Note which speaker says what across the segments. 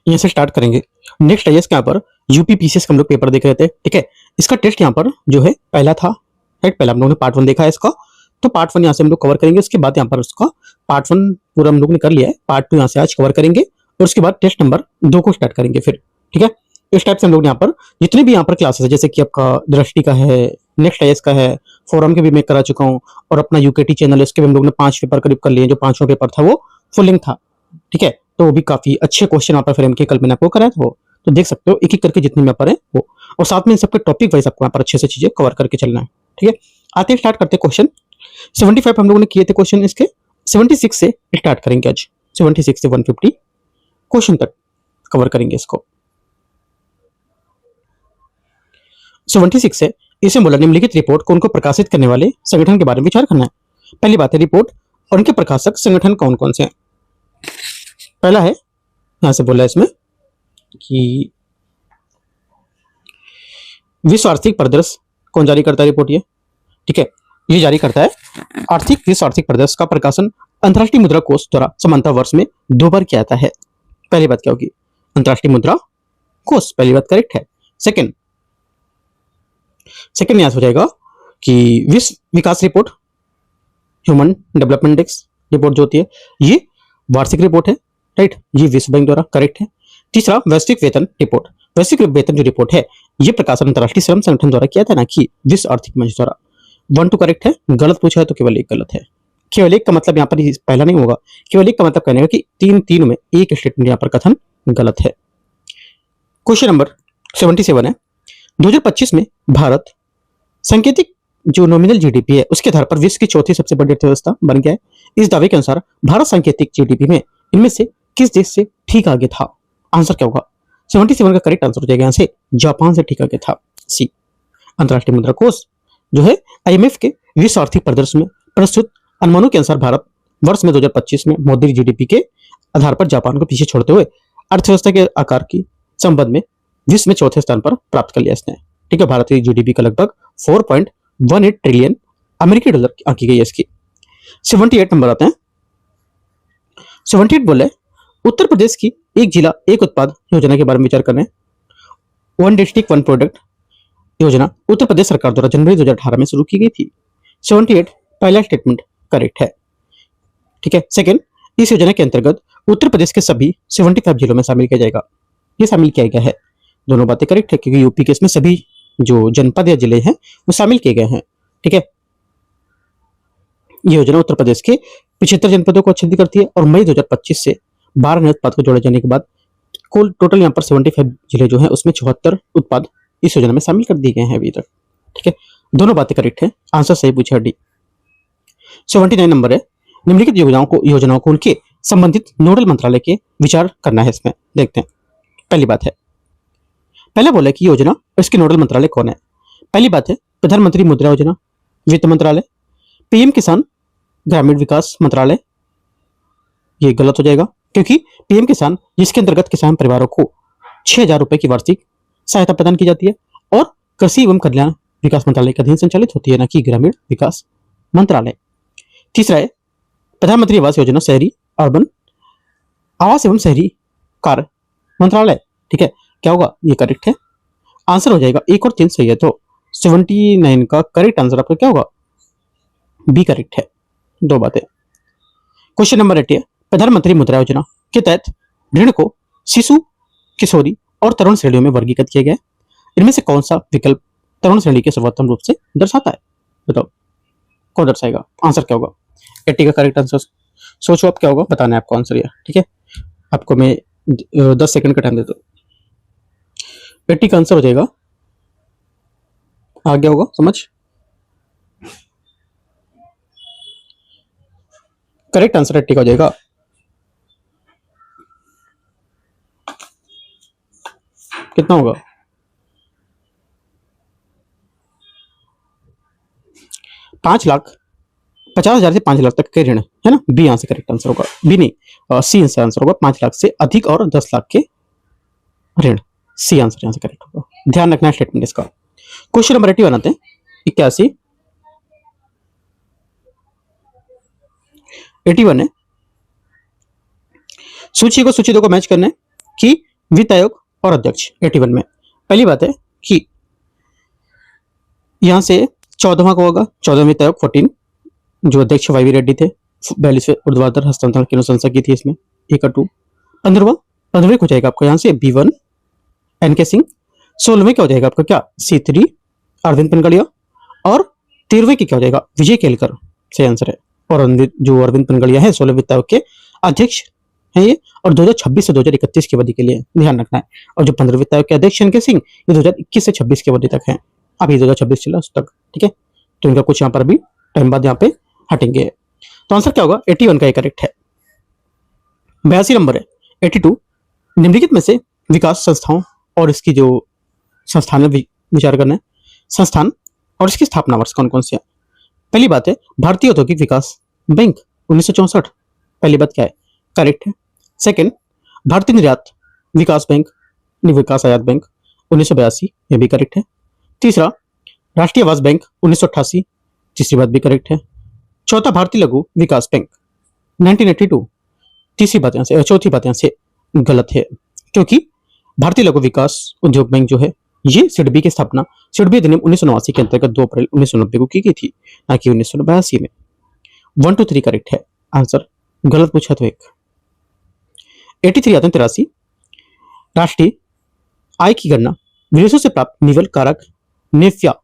Speaker 1: यहाँ से स्टार्ट करेंगे। नेक्स्ट है इसके यहाँ पर यूपी पीसीएस का हम लोग पेपर देख रहे थे, ठीक है। इसका टेस्ट यहाँ पर जो है पहला था, राइट। पहला हम लोगों ने पार्ट 1 देखा है इसका, तो पार्ट 1 यहाँ से हम लोग कवर करेंगे। उसके बाद यहाँ पर उसका पार्ट 1 पूरा हम लोग ने कर लिया है, पार्ट 2 यहाँ से आज कवर करेंगे और उसके बाद टेस्ट नंबर 2 को स्टार्ट करेंगे फिर, ठीक है। इस टाइप से हम लोग यहाँ पर जितने भी यहाँ पर क्लासेस है, जैसे कि आपका दृष्टि का है, नेक्स्ट आईएएस का है, फोरम के भी मैं करा चुका हूँ, और अपना यूकेटी चैनल है उसके भी हम लोग ने 5 पेपर करीब कर लिए। जो 5वां पेपर था वो फुल लेंथ था, ठीक है। तो वो भी काफी अच्छे क्वेश्चन यहाँ पर फ्रेम के कल मैंने आपको कराया था वो, तो देख सकते हो एक एक करके जितने यहाँ पर है वो, और साथ में इन सबके टॉपिक वाइज आपको यहाँ पर अच्छे से चीजें कवर करके चलना है, ठीक है। आते हैं, स्टार्ट करते हैं क्वेश्चन। 75 हम लोगों ने किए थे क्वेश्चन, इसके 76 से स्टार्ट करेंगे आज। 76 से 150 क्वेश्चन तक कवर करेंगे इसको। 76 से इसे बोला निम्नलिखित रिपोर्ट को उनको प्रकाशित करने वाले संगठन के बारे में विचार करना है। पहली बात है रिपोर्ट और उनके प्रकाशक संगठन कौन कौन से हैं। पहला है, यहां से बोला है इसमें कि विश्व आर्थिक परिदृश्य कौन जारी करता है रिपोर्ट, ये ठीक है, ये जारी करता है विश्व आर्थिक परिदृश्य का प्रकाशन अंतर्राष्ट्रीय मुद्रा कोष द्वारा समानता वर्ष में 2 बार किया जाता है। पहली बात क्या होगी, अंतर्राष्ट्रीय मुद्रा कोष, पहली बात करेक्ट है। सेकंड यहां से हो जाएगा कि विश्व विकास रिपोर्ट, ह्यूमन डेवलपमेंट इंडेक्स रिपोर्ट जो होती है ये वार्षिक रिपोर्ट है, राइट, ये विश्व बैंक द्वारा, करेक्ट है। तीसरा वैश्विक वेतन रिपोर्ट, वैश्विक वेतन जो रिपोर्ट है ये प्रकाशन अंतर्राष्ट्रीय श्रम संगठन द्वारा किया था ना कि विश्व आर्थिक मंच द्वारा। 1 2 करेक्ट है, गलत पूछा है तो केवल एक गलत है। केवल एक का मतलब यहाँ पर पहला नहीं होगा, केवल एक का मतलब कहने का कि तीन में एक स्टेटमेंट यहाँ पर कथन गलत है। क्वेश्चन नंबर 77 है, 2025 में भारत सांकेतिक जो नॉमिनल जीडीपी है उसके आधार पर विश्व की चौथी सबसे बड़ी अर्थव्यवस्था बन गया है। इस दावे के अनुसार भारत सांकेतिक जीडीपी में इनमें से किस देश से ठीक आगे था। आंसर क्या होगा, 77 का करेक्ट आंसर हो जाएगा यहाँ से जापान से ठीक आगे था, सी। अंतर्राष्ट्रीय मुद्रा कोष जो है आईएमएफ के विश्व आर्थिक परिदृश्य में प्रस्तुत अनुमानों के अनुसार भारत वर्ष में 2025 में मौद्रिक जीडीपी के आधार पर जापान को पीछे छोड़ते हुए अर्थव्यवस्था के आकार की संबंध में विश्व में चौथे स्थान पर प्राप्त कर लिया इसने, ठीक है। भारत की जीडीपी का लगभग 4.18 ट्रिलियन अमेरिकी डॉलर आंकी गई है इसकी। 78 नंबर आते हैं। 78 बोले उत्तर प्रदेश की एक जिला एक उत्पाद योजना के बारे में विचार करने। 1 डिस्ट्रिक्ट 1 प्रोडक्ट योजना उत्तर प्रदेश सरकार द्वारा जनवरी 2018 में शुरू की गई थी। 78 पहला स्टेटमेंट करेक्ट है, ठीक है। सेकंड, इस योजना के अंतर्गत उत्तर प्रदेश के सभी 75 जिलों में शामिल किया जाएगा, ये शामिल किया गया है। दोनों बातें करेक्ट है क्योंकि यूपी के इसमें सभी जो जनपद या जिले हैं वो शामिल किए गए हैं, ठीक है। ये योजना उत्तर प्रदेश के 75 जनपदों को आच्छादित करती है और मई 2025 से 12 नए उत्पाद को जोड़े जाने के बाद कुल टोटल यहाँ पर 75 जिले जो हैं उसमें 74 उत्पाद इस योजना में शामिल कर दिए गए हैं अभी तक, ठीक है। दोनों बातें करेक्ट है, आंसर सही पूछा डी। 79 नंबर है, निम्नलिखित योजनाओं को उनके संबंधित नोडल मंत्रालय के विचार करना है। इसमें देखते हैं। पहली बात है, पहले बोला कि योजना इसके नोडल मंत्रालय कौन है। पहली बात है प्रधानमंत्री मुद्रा योजना, वित्त मंत्रालय, पीएम किसान ग्रामीण विकास मंत्रालय, ये गलत हो जाएगा क्योंकि पीएम किसान जिसके अंतर्गत किसान परिवारों को 6,000 रुपए की वार्षिक सहायता प्रदान की जाती है और कृषि एवं कल्याण विकास मंत्रालय के अधीन संचालित होती है, न कि ग्रामीण विकास मंत्रालय। तीसरा है प्रधानमंत्री आवास योजना, शहरी अर्बन आवास एवं शहरी कार्य मंत्रालय, ठीक है। क्या होगा, ये करेक्ट है, आंसर हो जाएगा 1 और 3 सही है, तो 79 का करेक्ट आंसर आपका क्या होगा, बी करेक्ट है। दो बातें। क्वेश्चन नंबर 80 है, प्रधानमंत्री मुद्रा योजना के तहत ऋण को शिशु, किशोरी और तरुण श्रेणियों में वर्गीकृत किया गया है। इनमें से कौन सा विकल्प तरुण श्रेणी के सर्वोत्तम रूप से दर्शाता है, बताओ कौन दर्शाएगा। आंसर क्या होगा, 80 का करेक्ट आंसर सोचो आप क्या होगा, बताना है आपको आंसर ये, ठीक है। आपको मैं 10 सेकंड का टाइम देता हूं। 80 का आंसर हो जाएगा, आ गया होगा समझ, करेक्ट आंसर 80 का हो जाएगा। कितना होगा, 5,50,000 से 5 लाख तक के ऋण है ना, बी यहाँ से करेक्ट आंसर होगा, बी नहीं सी आंसर होगा, 5 लाख से अधिक और 10 लाख के ऋण, सी आंसर यहाँ से करेक्ट होगा। ध्यान रखना है स्टेटमेंट इसका। क्वेश्चन नंबर 81 आते हैं, 81 है, सूची को मैच करना है कि वित्त आयोग और अध्यक्ष 81 में। पहली बात है कि यहाँ से 14वां को होगा, 14वां वित्त आयोग 14, जो अध्यक्ष वाई वी रेड्डी थे। 42वें ऊर्ध्वाधर हस्तांतरण की अनुशंसा की थी इसमें, 1 और 2। 15वें हो जाएगा आपका यहाँ से B1 NK सिंह। 16वें क्या हो जाएगा आपका, क्या C3 अरविंद पनगड़िया। और 13वें की क्या हो जाएगा, विजय केलकर सही आंसर है। और जो अरविंद पनगड़िया है 16वें वित्त आयोग के अध्यक्ष है ये, और 2026 से 2031 की अवधि के लिए ध्यान रखना है। और जो 15वें वित्त आयोग के अध्यक्ष NK सिंह ये 2021 से 26 की अवधि तक है, अभी 2026 चला उस तक, ठीक है। तो इनका कुछ यहाँ पर अभी टाइम बाद यहाँ पे हटेंगे। तो आंसर क्या होगा, 81 का ये करेक्ट है। 82 नंबर है 82, निम्नलिखित में से विकास संस्थाओं और इसकी जो संस्थान है विचार करना है, संस्थान और इसकी स्थापना वर्ष कौन कौन से है। पहली बात है भारतीय औद्योगिक विकास बैंक 1964, पहली बात क्या है, करेक्ट है। सेकंड, भारतीय निर्यात विकास बैंक, विकास आयात बैंक 1982, ये भी करेक्ट है। तीसरा, राष्ट्रीय आवास बैंक 1988, तीसरी बात भी करेक्ट है। चौथा, भारतीय लघु विकास बैंक 1982, तीसरी बात यहाँ से, चौथी बात यहाँ से गलत है, क्योंकि भारतीय लघु विकास उद्योग बैंक जो है ये सिडबी की स्थापना सिडबी अधिनियम 1989 के अंतर्गत 2 अप्रैल 1990 को की गई थी, ना कि 1982 में। 1 2 3 करेक्ट है आंसर, गलत पूछा तो 1। 83 आते हैं 83, राष्ट्रीय आय की गणना विदेशों से प्राप्त निवल कारक नेफ्या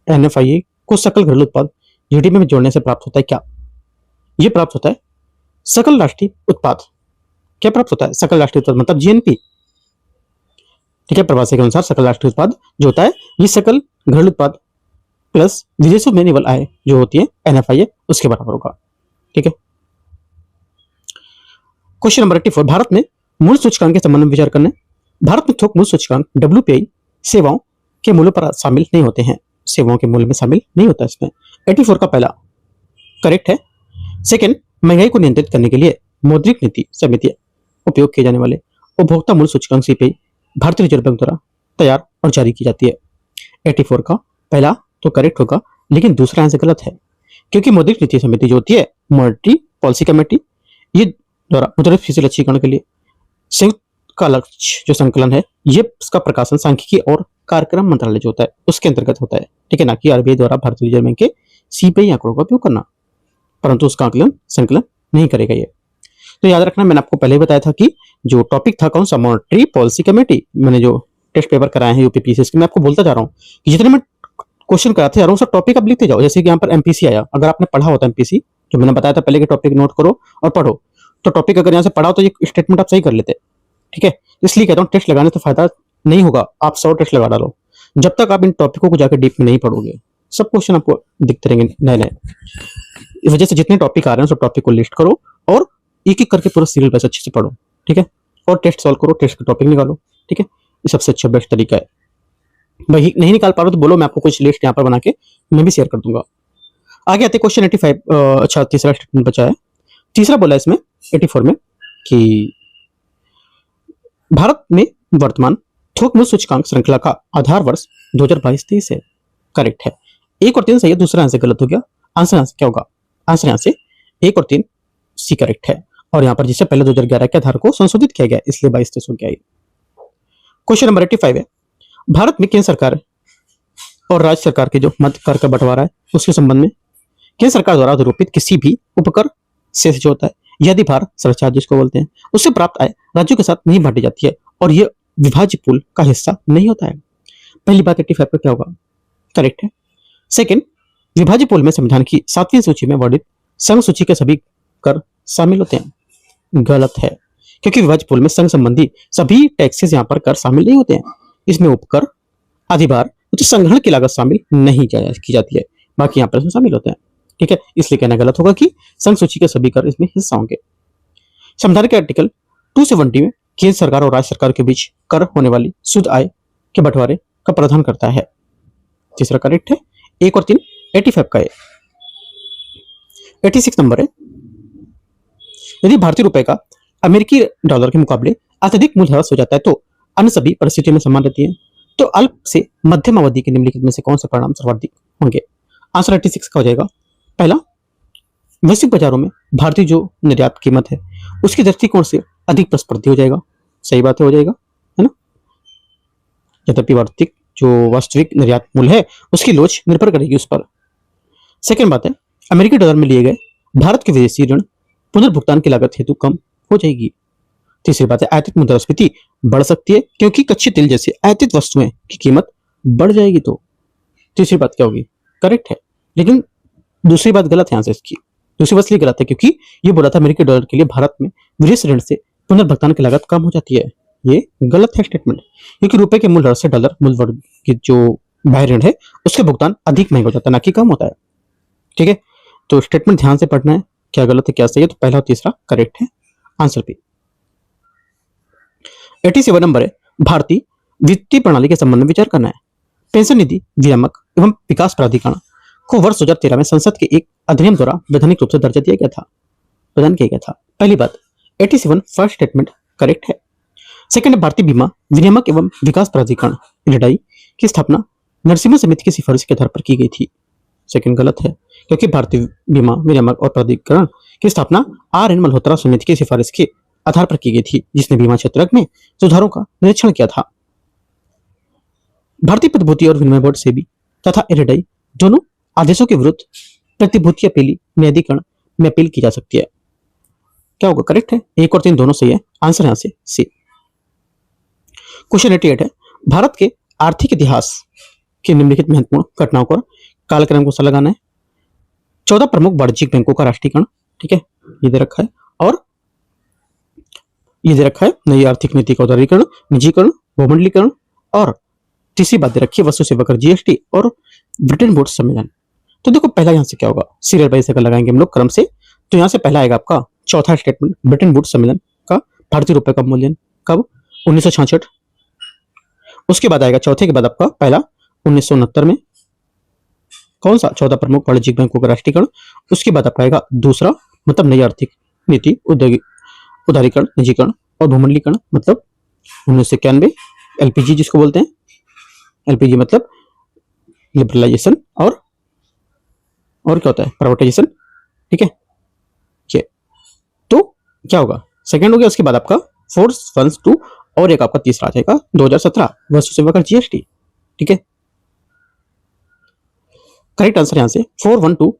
Speaker 1: NFIA को सकल घरेलू उत्पाद जीडीपी में जोड़ने से प्राप्त होता है क्या। ये प्राप्त होता है सकल राष्ट्रीय उत्पाद। क्या प्राप्त होता है, सकल राष्ट्रीय उत्पाद मतलब GNP, ठीक है। प्रवासी के अनुसार सकल राष्ट्रीय उत्पाद जो होता है ये सकल घरेलू उत्पाद प्लस विदेशों में निवल आय जो होती है NFIA उसके बराबर होगा, ठीक है। क्वेश्चन नंबर 84, भारत में मूल सूचकांक के संबंध में विचार करना है। भारत में थोक मूल सूचकांक WPI सेवाओं के मूल्य पर शामिल नहीं होते हैं, सेवाओं के मूल्य में शामिल नहीं होता इसमें। 84 का पहला करेक्ट है। सेकंड, महंगाई को नियंत्रित करने के लिए मौद्रिक नीति समिति उपयोग किए जाने वाले उपभोक्ता मूल्य सूचकांक CPI भारतीय रिजर्व बैंक द्वारा तैयार और जारी की जाती है। 84 का पहला तो करेक्ट होगा, लेकिन दूसरा आंसर गलत है, क्योंकि मौद्रिक नीति समिति जो होती है मॉनेटरी पॉलिसी कमेटी ये द्वारा मुद्रास्फीति लक्ष्यीकरण के लिए संयुक्त का लक्ष्य जो संकलन है ये इसका प्रकाशन सांख्यिकी और कार्यक्रम मंत्रालय जो होता है उसके अंतर्गत होता है, ठीक है, ना कि RBI द्वारा भारतीय रिजर्व बैंक के CPI आंकड़ों का उपयोग करना, परंतु उसका आकलन संकलन नहीं करेगा ये। तो याद रखना, मैंने आपको पहले ही बताया था कि जो टॉपिक था कौन सा, मॉनेटरी पॉलिसी कमेटी। मैंने जो टेस्ट पेपर कराए हैं यूपीपीसीएस के, मैं आपको बोलता जा रहा हूँ कि जितने मैं क्वेश्चन कराते जा रहा हूँ सब टॉपिक आप लिखते जाओ। जैसे कि यहाँ पर MPC आया, अगर आपने पढ़ा होता MPC जो मैंने बताया था पहले कि टॉपिक नोट करो और पढ़ो, तो टॉपिक अगर यहाँ से पढ़ा हो तो ये स्टेटमेंट आप सही कर लेते, ठीक है। इसलिए कहता हूँ टेस्ट लगाने से फायदा नहीं होगा, आप 100 टेस्ट लगा डालो, जब तक आप इन टॉपिकों को जाकर डीप में नहीं पढ़ोगे सब क्वेश्चन आपको दिखते रहेंगे नए नए। इस वजह से जितने टॉपिक आ रहे हैं सब टॉपिक को लिस्ट करो और एक एक करके पूरा सीरियल वाइज अच्छे से पढ़ो, ठीक है। और टेस्ट सॉल्व करो, टेस्ट के टॉपिक निकालो, ठीक है। ये सबसे अच्छा बेस्ट तरीका है। भाई नहीं निकाल पा रहे तो बोलो, मैं आपको कुछ लिस्ट यहाँ पर बना के मैं भी शेयर कर दूंगा। आगे आते क्वेश्चन 85। अच्छा, तीसरा स्टेटमेंट बचा है। तीसरा बोला इसमें 84 में कि भारत में वर्तमान थोक मूल्य सूचकांक श्रृंखला का आधार वर्ष 2022-23 है, करेक्ट है। 1 और 3 सही है, दूसरा आंसर गलत हो गया। आंसर यहाँ से क्या होगा, आंसर यहाँ से 1 और 3 C करेक्ट है। और यहाँ पर जिससे पहले 2011 के आधार को संशोधित किया गया इसलिए 22-23 हो गया। क्वेश्चन नंबर 85 है, भारत में केंद्र सरकार और राज्य सरकार के जो मध्य कर का बंटवारा है उसके संबंध में केंद्र सरकार द्वारा आरोपित किसी भी उपकर से जो होता है यदि भार सरचार्ज जिसको बोलते हैं उससे प्राप्त आय राज्यों के साथ नहीं बांटी जाती है और यह विभाज्य पूल का हिस्सा नहीं होता है। पहली बात 85 का क्या होगा, करेक्ट है। सेकंड, विभाज्य पूल में संविधान की 7वीं सूची में वर्णित संघ सूची के सभी कर शामिल होते हैं, गलत है, क्योंकि विभाज्य पूल में संघ संबंधी सभी टैक्सेस यहाँ पर कर शामिल नहीं होते हैं। इसमें उपकर, अधिभार, तो संग्रहण की लागत शामिल नहीं की जाती है, बाकी यहाँ पर शामिल होते हैं, ठीक है। इसलिए कहना गलत होगा कि संघ सूची के सभी कर इसमें हिस्सा होंगे। संविधान के आर्टिकल 270 में केंद्र सरकार और राज्य सरकार के बीच कर होने वाली शुद्ध आय के बंटवारे का प्रावधान करता है। तीसरा करेक्ट है। 1 और 3 85 का है। 86 नंबर है, यदि भारतीय रुपए का अमेरिकी डॉलर के मुकाबले अत्यधिक मूल्यह्रास हो जाता है तो अन्य सभी परिस्थितियों में समान रहती है, तो अल्प से मध्यम अवधि के निम्नलिखित में से कौन से परिणाम सर्वाधिक होंगे। आंसर 86 का हो जाएगा। पहला, वैश्विक बाजारों में भारतीय जो निर्यात कीमत है उसके दृष्टिकोण से अधिक प्रतिस्पर्धी हो जाएगा, सही बात है, हो जाएगा। यद्यपि जो वास्तविक निर्यात मूल्य है उसकी लोच निर्भर करेगी उस पर। सेकेंड बात है, अमेरिकी डॉलर में लिए गए भारत के विदेशी ऋण पुनर्भुगतान की लागत हेतु कम हो जाएगी। तीसरी बात है, आयातित मुद्रास्फीति बढ़ सकती है क्योंकि कच्चे तेल जैसे आयातित वस्तुएं की कीमत बढ़ जाएगी। तो तीसरी बात क्या होगी? करेक्ट है, लेकिन दूसरी बात गलत है यहाँ से इसकी। दूसरी बात इसलिए गलत है क्योंकि ये बोला था अमेरिकी डॉलर के लिए भारत में विदेशी ऋण से पुनर्भुगतान की लागत कम हो जाती है। ये गलत है स्टेटमेंट, क्योंकि रुपए के मूल्य से डॉलर मूल्य वर्ग की जो बाह्य ऋण है उसके भुगतान अधिक महंगा हो जाता है, ना कि कम होता है। ठीक है, तो स्टेटमेंट ध्यान से पढ़ना है, क्या गलत है क्या सही है। तो पहला और तीसरा करेक्ट है आंसर पे। 87 नंबर है, भारतीय वित्तीय प्रणाली के संबंध में विचार करना है। पेंशन निधि विनियामक एवं विकास प्राधिकरण को वर्ष 2013 में संसद के एक अधिनियम द्वारा वैधानिक रूप से दर्जा दिया गया था, प्रदान किया गया था। पहली बात 87 फर्स्ट स्टेटमेंट करेक्ट है। सेकंड, भारतीय बीमा विनियामक एवं विकास प्राधिकरण इरडाई की स्थापना नरसिम्हा समिति की सिफारिश के आधार पर की गई थी। सेकंड गलत है, क्योंकि भारतीय बीमा विनियामक और प्राधिकरण की स्थापना आर एन मल्होत्रा समिति की सिफारिश के आधार पर की गई थी, जिसने बीमा क्षेत्र में सुधारों का निरीक्षण किया था। भारतीय प्रतिभूति और विनिमय बोर्ड सेबी तथा इरडाई दोनों आदेशों के विरुद्ध प्रतिभूति अपीली न्यायाधिकरण में अपील की जा सकती है। क्या होगा? करेक्ट है, 1 और 3 दोनों सही है, आंसर यहां से सी। क्वेश्चन 88 है, भारत के आर्थिक इतिहास के निम्नलिखित महत्वपूर्ण घटनाओं पर कालक्रम को लगाना है। 14 प्रमुख वाणिज्यिक बैंकों का राष्ट्रीयकरण, ठीक है, ये दे रखा है, और ये दे रखा है नई आर्थिक नीति का उदारीकरण, निजीकरण, भूमंडलीकरण, और तीसरी बात दे रखी है वस्तु सेवा कर जीएसटी और ब्रिटेन वुड्स सम्मेलन। तो देखो पहला यहाँ से क्या होगा, सीरियल वाइज अगर लगाएंगे हम लोग क्रम से, तो यहाँ से पहला आएगा आपका चौथा स्टेटमेंट, ब्रिटेन वुड्स सम्मेलन का भारतीय रुपए का मूल्यन कब? 1966। उसके बाद आएगा चौथे के बाद आपका पहला 1969 में कौन सा? 14 प्रमुख वाणिज्यिक बैंकों का राष्ट्रीयकरण। उसके बाद आपका आएगा दूसरा, मतलब नई आर्थिक नीति, उदारीकरण, निजीकरण और भूमंडलीकरण, मतलब 1991, एलपीजी जिसको बोलते हैं, एलपीजी मतलब लिबरलाइजेशन और क्या होता है? प्राइवेटाइजेशन। ठीक है, ये तो क्या होगा? सेकंड हो गया। उसके बाद आपका 4 फंड्स 2 और एक आपका तीसरा आ जाएगा 2017 वस्तु सेवा कर जीएसटी। ठीक है, करेक्ट आंसर यहां से 4, 1, 2,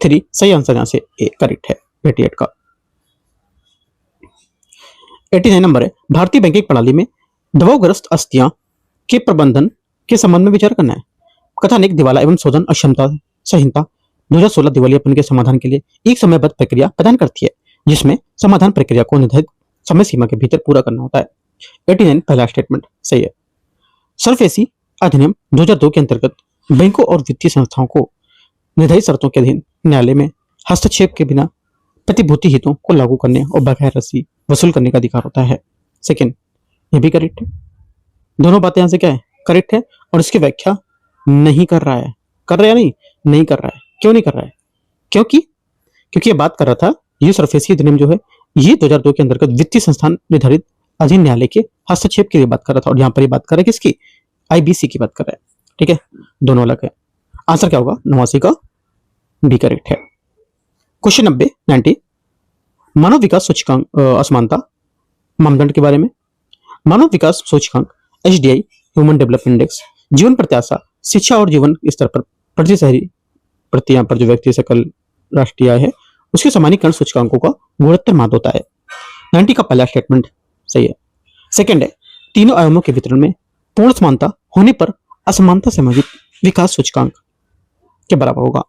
Speaker 1: 3 सही आंसर यहां से ए करेक्ट है 88 का। 89 नंबर है, भारतीय बैंकिंग प्रणाली में दबावग्रस्त अस्थियां के प्रबंधन के संबंध में विचार करना है। कथानिक दिवाला एवं शोधन अक्षमता संहिता 2016 दिवालियापन के समाधान के लिए एक समयबद्ध प्रक्रिया प्रदान करती है, जिसमें समाधान प्रक्रिया को निर्धारित समय सीमा के भीतर पूरा करना होता है। 89 पहला स्टेटमेंट सही है। सरफेसी अधिनियम 2002 के अंतर्गत बैंकों और वित्तीय संस्थाओं को निर्धारित शर्तों के अधीन न्यायालय में हस्तक्षेप के बिना प्रतिभूति हितों को लागू करने और बकाया राशि वसूल करने का अधिकार होता है। सेकेंड, ये भी करेक्ट है। दोनों बातें यहां से क्या है? करेक्ट है, और इसकी व्याख्या नहीं कर रहा है। कर रहा है या नहीं कर रहा है? क्यों नहीं कर रहा है? क्योंकि ये बात कर रहा था, ये सरफेसी अधिनियम जो है ये 2002 के अंतर्गत वित्तीय संस्थान निर्धारित अधीन न्यायालय के हस्तक्षेप के लिए बात कर रहा था, और यहाँ पर ये बात कर रहा है किसकी? आईबीसी की बात कर रहा है। ठीक है, दोनों अलग है। आंसर क्या होगा? 89 का बी करेक्ट है। क्वेश्चन 90 मानव विकास सूचकांक असमानता मानदंड के बारे में। मानव विकास सूचकांक एचडीआई ह्यूमन डेवलपमेंट इंडेक्स जीवन प्रत्याशा, शिक्षा और जीवन स्तर पर प्रति शहरी प्रति यहाँ पर जो व्यक्ति सकल राष्ट्रीय आय है उसके समानीकरण सूचकांकों का गुणोत्तर माप होता है। 90 का पहला स्टेटमेंट सही है। सेकंड है, तीनों आयामों के वितरण में पूर्ण समानता होने पर असमानता समायोजित विकास सूचकांक के बराबर होगा।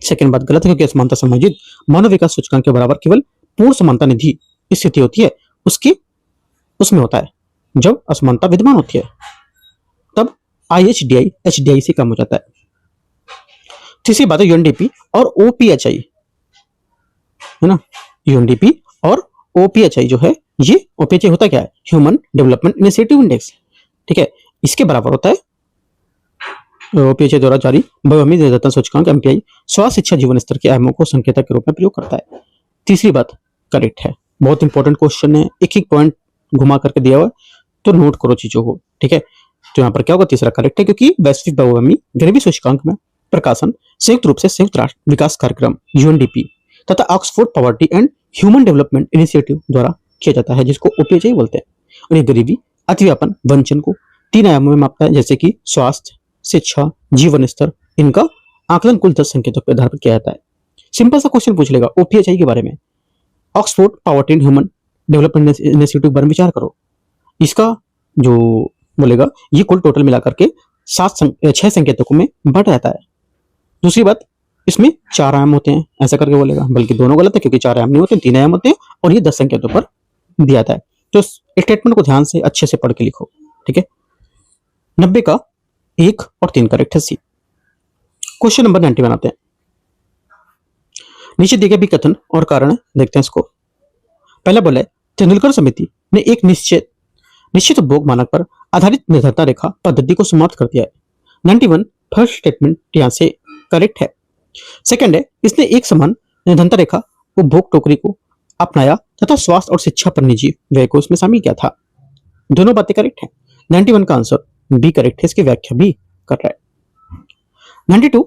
Speaker 1: सेकंड बात गलत है, क्योंकि असमानता समायोजित मानव विकास सूचकांक के बराबर केवल पूर्ण समानता निधि स्थिति होती है, उसमें होता है जब असमानता विद्यमान होती है, तब आईएचडीआई एचडीआई से कम हो जाता है। तीसरी बात है यूएनडीपी और ओपीएचआई है ना, यूएनडीपी और ओपीएचआई जो है, ये ओपीएचआई होता क्या है? Human development initiative index. ठीक है, इसके बराबर होता है ओपीएचआई द्वारा जारी बहुआयामी निर्धारण सूचकांक एमपीआई स्वास्थ्य शिक्षा जीवन स्तर के आयामों को संकेतक के रूप में प्रयोग करता है। तीसरी बात करेक्ट है। बहुत इंपॉर्टेंट क्वेश्चन है, एक पॉइंट घुमा करके दिया हुआ है, तो नोट करो चीजों को। ठीक है, तो यहाँ पर क्या होगा? तीसरा करेक्ट है, क्योंकि वैश्विक बहुआयामी गरीबी सूचकांक में प्रकाशन संयुक्त रूप से संयुक्त राष्ट्र विकास कार्यक्रम यूएनडीपी तथा Oxford poverty and human development initiative द्वारा किया जाता है, जिसको ओपीएचआई बोलते हैं। और ये गरीबी, अतिव्यापन, वंचन को 3 आयामों में मापता है, जैसे कि स्वास्थ्य, शिक्षा, जीवन स्तर। इनका आकलन कुल 10 संकेतों के आधार पर किया जाता है। सिंपल सा क्वेश्चन पूछ लेगा ओपीएचआई के बारे में, Oxford power trend human development institute के बारे में विचार करो। इसका जो बोलेगा ये कुल टोटल मिलाकर के 6 संकेतकों में बट जाता है। दूसरी बात, इसमें 4 आयाम होते हैं, ऐसा करके बोलेगा, बल्कि दोनों गलत है, क्योंकि 4 आयाम नहीं होते, 3 आयाम होते हैं और ये 10 संकेतों पर दिया जाता है। तो स्टेटमेंट को ध्यान से अच्छे से पढ़ के लिखो, ठीक है। 90 का 1 और 3 करेक्ट है, सी। क्वेश्चन नंबर 91 आते हैं। नीचे दिए गए भी कथन और कारण देखते हैं इसको। पहला बोला है, तेंदुलकर समिति ने एक निश्चित उपभोग मानक पर आधारित निर्भरता रेखा पद्धति को समाप्त कर दिया है। 91 फर्स्ट स्टेटमेंट यहां से करेक्ट है। सेकंड है, इसने एक समान निर्धनता रेखा उपभोग टोकरी को अपनाया तथा स्वास्थ्य और शिक्षा पर निजी व्यय को इसमें शामिल किया था। दोनों बातें करेक्ट है। 91 का आंसर बी करेक्ट है, इसकी व्याख्या भी कर रहा है। 92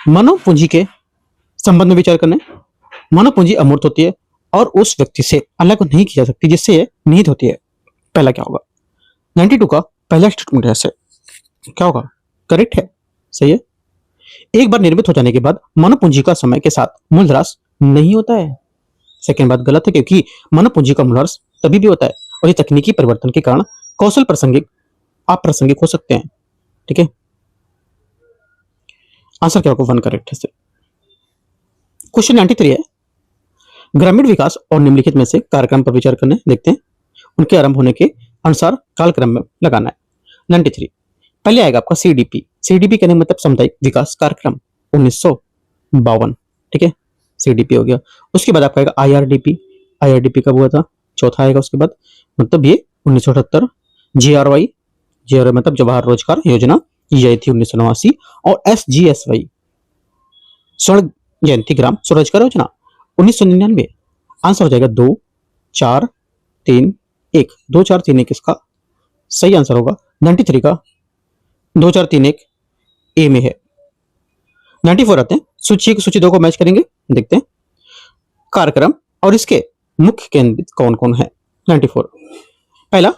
Speaker 1: मानव पूंजी के संबंध में विचार करने। मानव पूंजी अमूर्त होती है और उस व्यक्ति से अलग नहीं की जा सकती जिससे ये निहित होती है। पहला क्या होगा? 92 का पहला स्टेटमेंट ऐसे क्या होगा? करेक्ट है, सही है। एक बार निर्मित हो जाने के बाद मानव पूंजी का समय के साथ मूल्यह्रास नहीं होता है। सेकेंड बात गलत है, क्योंकि मानव पूंजी का मूल्यह्रास तभी भी होता है और ये तकनीकी परिवर्तन के कारण कौशल प्रासंगिक अप्रासंगिक हो सकते हैं, ठीक है। आंसर क्या होगा? 1 करेक्ट है। क्वेश्चन 93 है, ग्रामीण विकास और निम्नलिखित में से कार्यक्रम पर विचार करने देखते हैं, उनके आरंभ होने के अनुसार कालक्रम में लगाना है। 93 पहले आएगा आपका सीडीपी। सीडीपी कहने का मतलब सामुदायिक विकास कार्यक्रम 1952, ठीक है, सीडीपी हो गया। उसके बाद आपका आएगा आईआरडीपी। आईआरडीपी कब हुआ था? चौथा आएगा उसके बाद, मतलब ये 1978। जीआरवाई, जीआरवाई मतलब जवाहर रोजगार योजना, ये आई थी 1989। और एसजीएसवाई स्वर्ण जयंती ग्राम स्वरोजगार योजना 1999। आंसर हो जाएगा 2 4 3 1। 2 4 3 1 इसका सही आंसर होगा। 93 का 2 4 3 1 ए में है। 94 आते हैं, सूची 2 को मैच करेंगे, देखते हैं कार्यक्रम और इसके मुख्य केंद्रित कौन कौन है। 94 पहला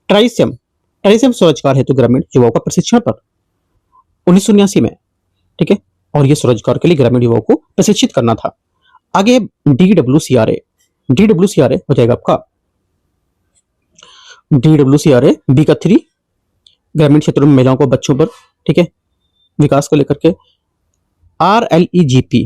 Speaker 1: ट्राइसियम स्वरोजगार हेतु ग्रामीण युवाओं का प्रशिक्षण पर 1979 में, ठीक है, और ये स्वरोजगार के लिए ग्रामीण युवाओं को प्रशिक्षित करना था। आगे डीडब्ल्यूसीआरए हो जाएगा आपका डीडब्ल्यूसीआरए बी का 3 ग्रामीण क्षेत्रों में महिलाओं को बच्चों पर, ठीक है, विकास को लेकर के। आरएलईजीपी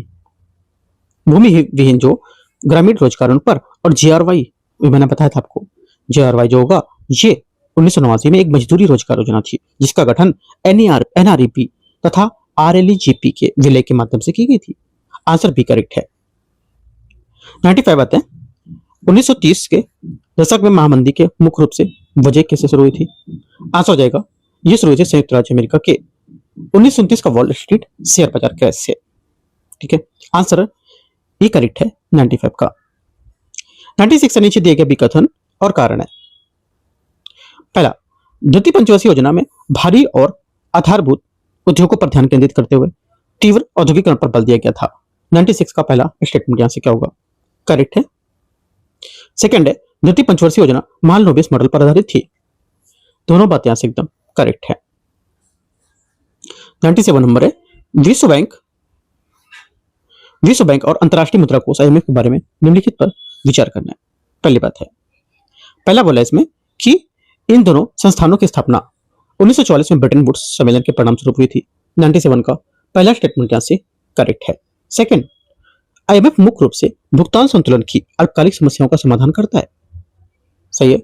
Speaker 1: भूमि विहीन जो ग्रामीण रोजगारों पर। और जीआरवाई मैंने बताया था आपको, जीआरवाई जो होगा ये 1989 में एक मजदूरी रोजगार योजना थी जिसका गठन एनआरईपी तथा आरएलईजीपी के विलय के माध्यम से की गई थी। आंसर बी करेक्ट है। 95 आते हैं, 1930 के दशक में महामंदी के मुख्य रूप से वजह कैसे शुरू हुई थी? आंसर हो जाएगा ये शुरू हुई थी संयुक्त राज्य अमेरिका के 1929 का वॉल स्ट्रीट शेयर बाजार क्रैश से, ठीक है। आंसर ये करेक्ट है 95 का। 96 से नीचे दिए गए विकथन और कारण है। पहला, द्वितीय पंचवर्षीय योजना में भारी और आधारभूत उद्योगों पर ध्यान केंद्रित करते हुए तीव्र औद्योगिकरण पर बल दिया गया था। 96 का पहला स्टेटमेंट यहां से क्या होगा? करेक्ट है। सेकंड है, द्वितीय पंचवर्षीय योजना मालनोबिस मॉडल पर आधारित थी। दोनों बातें यहां से एकदम करेक्ट है। 97 नंबर है, विश्व बैंक और अंतर्राष्ट्रीय मुद्रा कोष आईएमएफ के बारे में निम्नलिखित पर विचार करना है। पहली बात है, पहला बोला इसमें कि इन दोनों संस्थानों की स्थापना 1944 में ब्रिटेन वुड्स सम्मेलन के परिणाम स्वरूप हुई थी। 97 का पहला स्टेटमेंट यहां से करेक्ट है। सेकंड, आईएमएफ मुख्य रूप से भुगतान संतुलन की अल्पकालिक समस्याओं का समाधान करता है। सही है।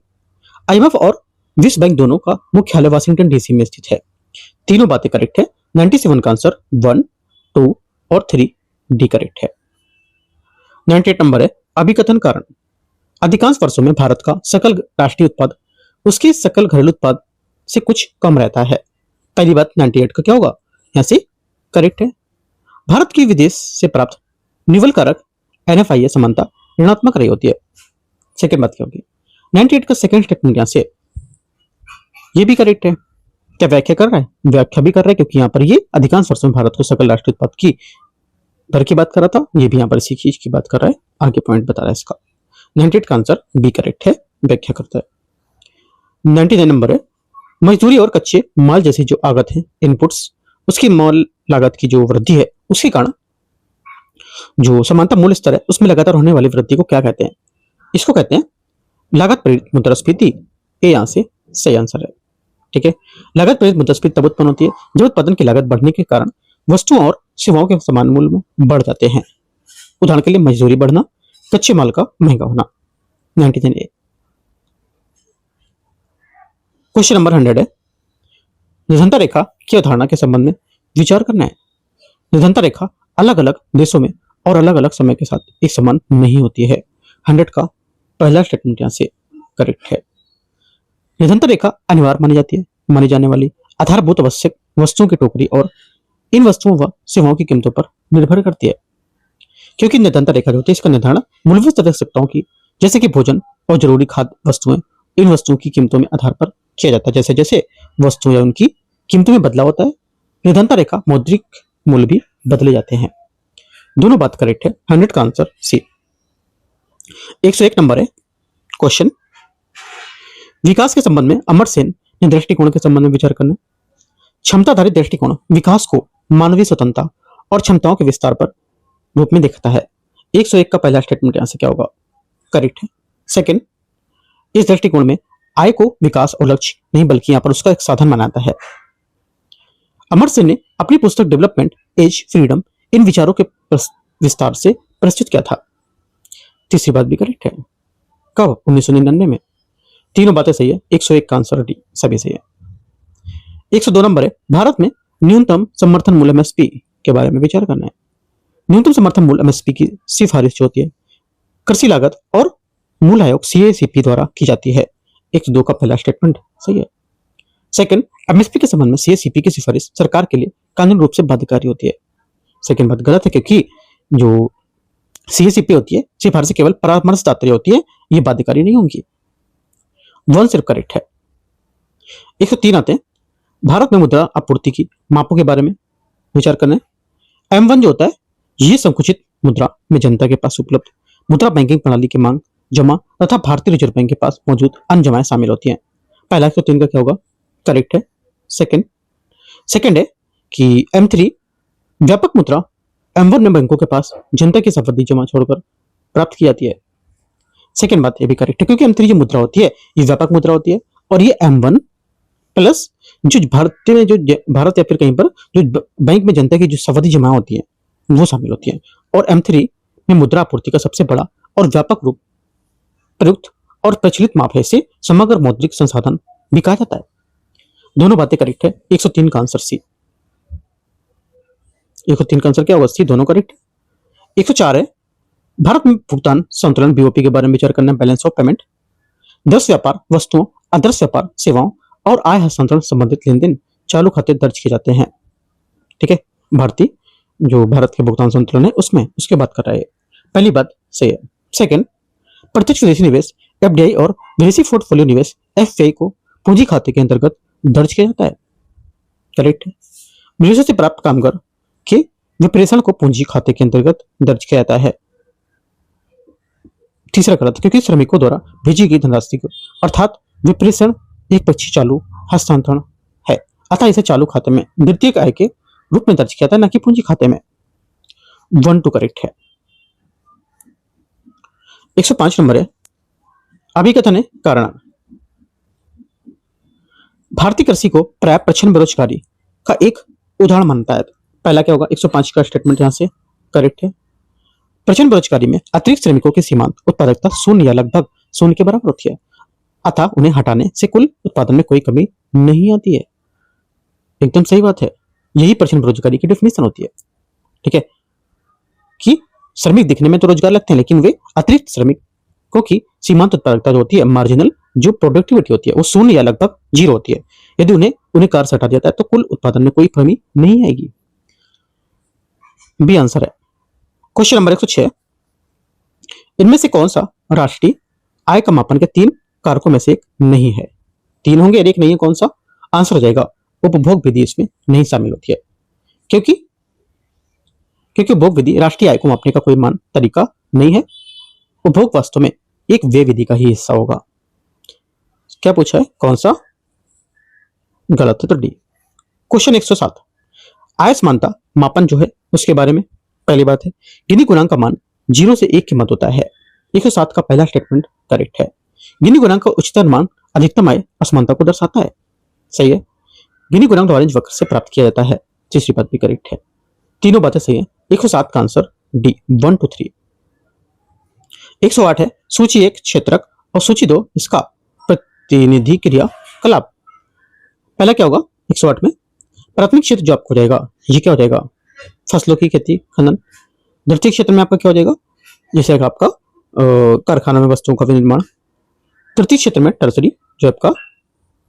Speaker 1: आईएमएफ और विश्व बैंक दोनों का मुख्यालय वाशिंगटन डीसी में स्थित है। तीनों बातें करेक्ट है। 97 का आंसर 1 2 और 3 डी करेक्ट है। 98 नंबर है, अभिकथन कारण। अधिकांश वर्षों में भारत का सकल राष्ट्रीय उत्पाद उसके सकल घरेलू उत्पाद से कुछ कम रहता है। पहली बात 98 का क्या होगा? यहां से करेक्ट है। भारत की विदेश से प्राप्त निवल कारक एनएफआई समानता ऋणात्मक रही होती है। सेकंड बात क्या होगी? 98 का सेकंड स्टेटमेंट यहां से ये भी करेक्ट है। क्या व्याख्या कर रहा है? व्याख्या भी कर रहा है, क्योंकि यहां पर ये अधिकांश वर्षों में भारत को सकल राष्ट्रीय उत्पाद की दर की बात कर रहा था, ये भी यहां पर इसी चीज की बात कर रहा है, आगे पॉइंट बता रहा है इसका। 98 का आंसर बी करेक्ट है, व्याख्या करता है। 99 नंबर है, मजदूरी और कच्चे माल जैसी जो आगत है, इनपुट्स, उसकी माल लागत की जो वृद्धि है, उसके कारण जो समानता मूल्य स्तर है उसमें लगातार होने वाली वृद्धि को क्या कहते हैं? इसको कहते हैं लागत प्रेरित मुद्रास्फीति। ये यहां से सही आंसर है। ठीक है, लागत प्रेरित मुद्रास्फीति तब उत्पन्न होती है जब उत्पादन की लागत बढ़ने के कारण वस्तुओं और सेवाओं के समान मूल्य में बढ़ जाते हैं। उदाहरण के लिए मजदूरी बढ़ना, कच्चे माल का महंगा होना। 99A। क्वेश्चन नंबर 100 है, निर्धनता रेखा की अवधारणा के संबंध में विचार करना है। निर्धनता रेखा अलग अलग देशों में और अलग अलग समय के साथ एक समान नहीं होती है। 100 का पहला स्टेटमेंट यहां से करेक्ट है। निर्धनता रेखा अनिवार्य मानी जाने वाली आधारभूत आवश्यक वस्तुओं की टोकरी और इन वस्तुओं व सेवाओं की कीमतों पर निर्भर करती है। क्योंकि निर्धनता रेखा जो होती है इसका निर्धारण मूलभूत आवश्यकताओं की जैसे कि भोजन और जरूरी खाद्य वस्तुएं, इन वस्तुओं की कीमतों में आधार पर किया जाता है। जैसे जैसे वस्तुएं या उनकी कीमतों में बदलाव होता है, निर्धनता रेखा मौद्रिक मूल्य भी बदले जाते हैं। दोनों बात करेक्ट है। 100 का आंसर सी। 101 नंबर है क्वेश्चन, विकास के संबंध में अमर्त्य सेन ने दृष्टिकोण के संबंध में विचार करना। क्षमताधारित दृष्टिकोण विकास को मानवीय स्वतंत्रता और क्षमताओं के विस्तार पर रूप में देखता है। 101 का पहला स्टेटमेंट यहां से क्या होगा? करेक्ट है। सेकंड, इस दृष्टिकोण में आय को विकास और लक्ष्य नहीं बल्कि यहां पर उसका एक साधन मानता है। अमर्त्य सेन ने अपनी पुस्तक डेवलपमेंट एज फ्रीडम इन विचारों के विस्तार से प्रस्तुत किया था। तीसरी बात भी करेक्ट है। कब? 1999 में। तीनों बातें सही है। 101 का आंसर डी सभी सही है। 102 नंबर है, भारत में न्यूनतम समर्थन मूल्य एमएसपी के बारे में विचार करना है। न्यूनतम समर्थन मूल्य एमएसपी की सिफारिश जो होती है कृषि लागत और मूल आयोग सीएसीपी द्वारा की जाती है। 102 का पहला स्टेटमेंट सही है। सेकंड, एमएसपी के संबंध में सीएसीपी की सिफारिश सरकार के लिए कानूनी रूप से बाध्यकारी होती है। सेकंड बात गलत है, क्योंकि जो सीएसीपी होती है सिफारिश केवल परामर्शदात्री होती है, ये बाध्यकारी नहीं होंगी। वन सिर्फ करेक्ट है। 103 आते हैं, भारत में मुद्रा आपूर्ति की मापों के बारे में विचार करना है। M1 जो होता है ये संकुचित मुद्रा में जनता के पास उपलब्ध मुद्रा बैंकिंग प्रणाली की मांग, जमा तथा भारतीय रिजर्व बैंक के पास मौजूद अन्य जमाएं शामिल होती हैं। पहला 103 का क्या होगा? करेक्ट है। सेकंड है कि M3 व्यापक मुद्रा M1 में बैंकों के पास जनता की सावधि जमा छोड़कर प्राप्त की जाती है। सेकंड बात ये भी करेक्ट है, क्योंकि M3 जो मुद्रा होती है ये व्यापक मुद्रा होती है और ये M1 प्लस जो भारतीय में जो भारत या फिर कहीं पर जो बैंक में जनता की जो सावधि जमा होती है वो शामिल होती है। और M3 में मुद्रा आपूर्ति का सबसे बड़ा और व्यापक रूप प्रयुक्त और प्रचलित माप है। इसे समग्र मौद्रिक संसाधन भी कहा जाता है। दोनों बातें करेक्ट है। 103 का आंसर सी। 103 का आंसर क्या होगा? सी, दोनों करेक्ट। 104 है, भारत में भुगतान संतुलन बीओपी के बारे में विचार करना है। Balance of payment. दस व्यापार वस्तुओं, आदर्श व्यापार सेवाओं और आय हस्तांतरण संबंधित लेन देन चालू खाते दर्ज किए जाते हैं। ठीक है, भारत के भुगतान संतुलन है उसमें उसके बात कर रहा है। पहली बात सही है। सेकंड, प्रत्यक्ष विदेशी निवेश एफडीआई और विदेशी पोर्टफोलियो निवेश एफपीआई को पूंजी खाते के अंतर्गत दर्ज किया जाता है। करेक्ट है। विदेशों से प्राप्त कामगार के विप्रेषण को पूंजी खाते के अंतर्गत दर्ज किया जाता है। तीसरा गलत, क्योंकि श्रमिकों द्वारा भेजी गई धनराशि अर्थात विप्रेषण एक पक्षी चालू हस्तांतरण है, अतः इसे चालू खाते में द्वितीयक आय के रूप में दर्ज किया था, न कि पूंजी खाते में। 1 2 करेक्ट है। 105 नंबर है, अभिकथन है कारण। भारतीय कृषि को प्राय प्रच्छन्न बेरोजगारी का एक उदाहरण मानता है। पहला क्या होगा? 105 का स्टेटमेंट यहां से करेक्ट है। प्रच्छन्न बेरोजगारी में अतिरिक्त श्रमिकों की सीमांत उत्पादकता शून्य या लगभग शून्य के बराबर होती है, अतः उन्हें हटाने से कुल उत्पादन में कोई कमी नहीं आती है। एकदम सही बात है, यही प्रच्छन्न बेरोजगारी की डेफिनेशन होती है। ठीक है, कि श्रमिक दिखने में तो रोजगार लगते हैं लेकिन वे अतिरिक्त श्रमिकों की सीमांत उत्पादकता जो होती है, मार्जिनल जो प्रोडक्टिविटी होती है, वो शून्य या लगभग 0 होती है। यदि उन्हें कार्य से हटा दिया जाता है तो कुल उत्पादन में कोई कमी नहीं आएगी। बी आंसर है। क्वेश्चन नंबर 106, इनमें से कौन सा राष्ट्रीय आय का मापन के 3 कारकों में से एक नहीं है? 3 होंगे और एक नहीं है, कौन सा? आंसर हो जाएगा उपभोग विधि इसमें नहीं शामिल होती है, क्योंकि उपभोग विधि राष्ट्रीय आय को मापने का कोई मान तरीका नहीं है। उपभोग वास्तव में एक व्यय विधि का ही हिस्सा होगा। क्या पूछा है? कौन सा? गलत है, तो डी। क्वेश्चन 107, आय समानता मापन जो है उसके बारे में पहली बात है, गिनी गुणांक का मान 0 से 1 की मध्य होता है। 107 का पहला स्टेटमेंट करेक्ट है। गिनी गुणांक का उच्चतम मान अधिकतम आय असमानता को दर्शाता है, सही है। गिनी गुणांक ऑरेंज वक्र से प्राप्त किया जाता है, तीसरी बात भी करेक्ट है। तीनों बातें सही है। 107 का आंसर डी 1 to 3। 108 है, सूची 1 क्षेत्रक और सूची 2 इसका प्रतिनिधि क्रियाकलाप। पहला क्या होगा 108 में, प्राथमिक क्षेत्र जो आपको हो जाएगा ये क्या हो जाएगा, फसलों की खेती खनन। द्वितीय क्षेत्र में आपका क्या हो जाएगा, जैसे आपका कारखाना में वस्तुओं का विनिर्माण। तृतीय क्षेत्र में टर्सरी जो आपका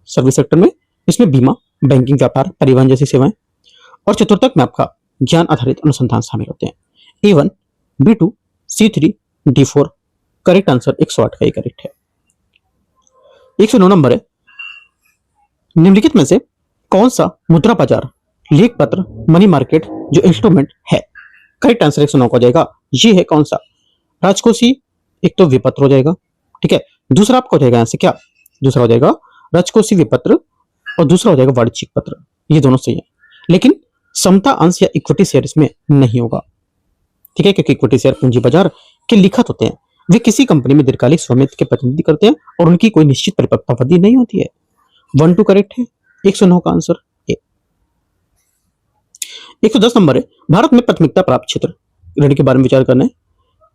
Speaker 1: सर्विस सेक्टर में, इसमें बीमा, बैंकिंग, व्यापार, परिवहन जैसी सेवाएं। और चतुर्थक में आपका ज्ञान आधारित अनुसंधान शामिल होते हैं। A1, B2, C3, D4। Correct answer 108 का ही करेक्ट है। 109 नंबर है, निम्नलिखित में से कौन सा मुद्रा बाजार, लेख पत्र, मनी मार्केट जो इंस्ट्रूमेंट है। करेक्ट आंसर 109 का हो जाएगा, ये है कौन सा, राजकोषीय। एक तो विपत्र हो जाएगा, ठीक है। दूसरा आपका हो जाएगा यहां से क्या, दूसरा हो जाएगा राजकोषीय विपत्र और दूसरा हो जाएगा वाणिज्यिक पत्र। ये दोनों सही है, लेकिन समता अंश या इक्विटी शेयर इसमें नहीं होगा, ठीक है, क्योंकि इक्विटी शेयर पूंजी बाजार के लिखत होते हैं। वे किसी कंपनी में दीर्घकालिक स्वामित्व के प्रतिनिधि करते हैं और उनकी कोई निश्चित परिपक्वता अवधि नहीं होती है। 1 2 करेक्ट है। 109 का आंसर ए। 110 नंबर है, भारत में प्राथमिकता प्राप्त क्षेत्र ऋण के बारे में विचार करना है।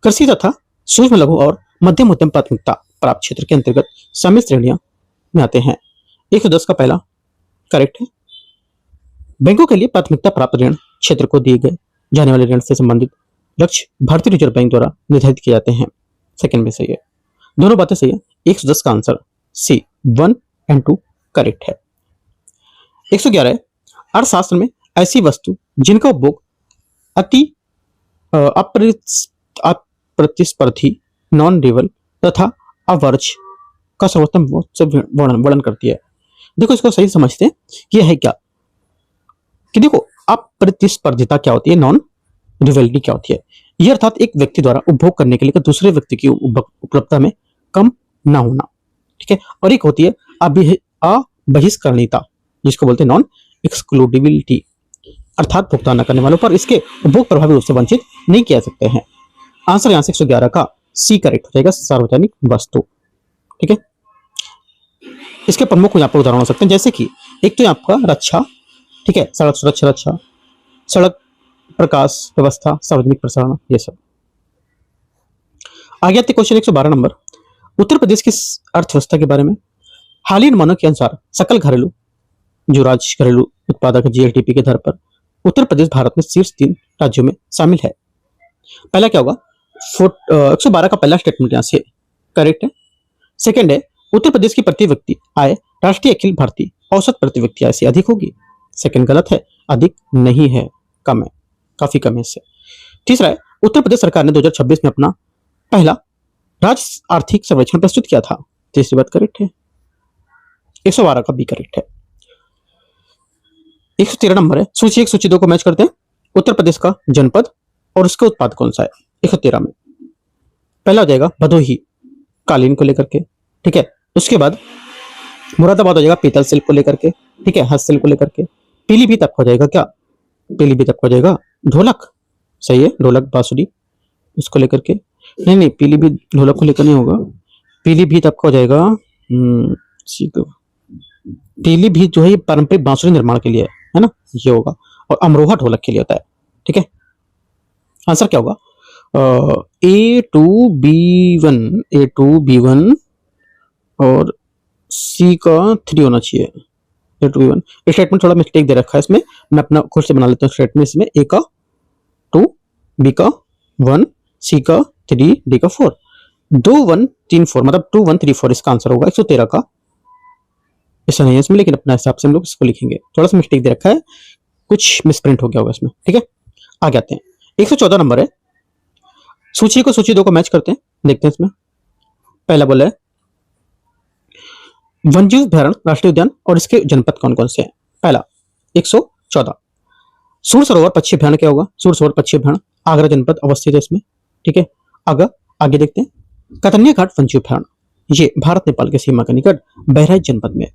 Speaker 1: कृषि तथा सूक्ष्म लघु और मध्यम उद्यम प्राथमिकता प्राप्त क्षेत्र के अंतर्गत शामिल श्रेणियां में आते हैं। 110 का पहला करेक्ट है। बैंकों के लिए प्राथमिकता प्राप्त ऋण क्षेत्र को दिए गए जाने वाले ऋण से संबंधित लक्ष्य भारतीय रिजर्व बैंक द्वारा निर्धारित किए जाते हैं। सेकंड में सही है, दोनों बातें सही है। 110 का आंसर सी 1 और 2 करेक्ट है। 111 है, अर्थशास्त्र में ऐसी वस्तु जिनका उपभोग अति अप्रतिस्पर्धी, नॉन रिवल तथा अवर्ज का सर्वोत्तम से वर्णन करती है। देखो इसको सही समझते हैं, यह है क्या कि देखो अप्रतिस्पर्धिता क्या होती है, नॉन रिवेलिटी क्या होती है। यह अर्थात एक व्यक्ति द्वारा उपभोग करने के लिए दूसरे व्यक्ति की उपलब्धता में कम ना होना, ठीक है। और एक होती है अबहिष्करणीयता, जिसको बोलते हैं नॉन एक्सक्लूडिबिलिटी, अर्थात भुगतान न करने वालों पर इसके उपभोग प्रभावी रूप से वंचित नहीं किया सकते हैं। आंसर यहां से 111 का सी करेक्ट हो जाएगा, सार्वजनिक वस्तु, ठीक है। इसके प्रमुख यहाँ पर उदाहरण हो सकते हैं, जैसे कि एक तो आपका रक्षा, ठीक है, सड़क सुरक्षा रक्षा, सड़क प्रकाश व्यवस्था, सार्वजनिक प्रसारण, ये सब। आगे आते क्वेश्चन 112 नंबर, उत्तर प्रदेश की अर्थव्यवस्था के बारे में। हालिया अनुमानों के अनुसार सकल घरेलू जो राज्य घरेलू उत्पादक जीएलटीपी के दर पर उत्तर प्रदेश भारत में शीर्ष 3 राज्यों में शामिल है। पहला क्या होगा, 112 का पहला स्टेटमेंट यहां से करेक्ट है। सेकंड है, उत्तर प्रदेश की प्रति व्यक्ति आय राष्ट्रीय अखिल भारतीय औसत प्रति व्यक्ति आय से अधिक होगी। सेकंड गलत है, अधिक नहीं है, कम है, काफी कम है इससे। तीसरा है, उत्तर प्रदेश सरकार ने 2026 में अपना पहला राज्य आर्थिक सर्वेक्षण प्रस्तुत किया था। तीसरी बात करेक्ट है। 112 का भी करेक्ट है। 113 नंबर है, सूची 1 सूची 2 को मैच करते हैं। उत्तर प्रदेश का जनपद और उसका उत्पाद कौन सा है 113 में। पहला हो जाएगा भदोही, कालीन को लेकर के, ठीक है। उसके बाद मुरादाबाद हो जाएगा पीतल शिल्प को लेकर के, ठीक है, हस्तशिल्प को लेकर के। पीलीभीत आपका हो जाएगा क्या, पीलीभीत आपका हो जाएगा ढोलक, सही है, ढोलक बांसुरी उसको लेकर के। नहीं, पीलीभीत ढोलक को लेकर नहीं होगा, पीलीभीत आपका हो जाएगा पीलीभीत जो है ये पारंपरिक बांसुरी निर्माण के लिए है ना, ये होगा। और अमरोहा ढोलक के लिए होता है, ठीक है। आंसर क्या होगा, A2B1 और C का 3 होना चाहिए। A2B1 स्टेटमेंट थोड़ा मिस्टेक दे रखा है इसमें, मैं अपना खुद से बना लेता हूँ स्टेटमेंट। इसमें A का 2, B का 1, C का 3, D का 4, 2 1 3 4 मतलब 2 1 3 4 इसका आंसर होगा। 113 का ऐसा नहीं है इसमें, लेकिन अपना हिसाब से हम लोग इसको लिखेंगे। थोड़ा सा मिस्टेक दे रखा है, कुछ मिसप्रिंट हो गया होगा इसमें, ठीक है। आगे आते हैं, 114 नंबर है, सूची को सूची 2 को मैच करते हैं, देखते हैं इसमें। पहला बोला है वन्यजीव अभयारण्य राष्ट्रीय उद्यान और इसके जनपद कौन कौन से हैं। पहला 114 सूर सरोवर पक्षी अभयारण्य क्या होगा, सूर सरोवर पक्षी अभयारण्य आगरा जनपद अवस्थित है इसमें, ठीक है। आगे देखते हैं, कतन्या घाट वन्यजीव अभयारण्य, ये भारत नेपाल के सीमा के निकट बहराइच जनपद में।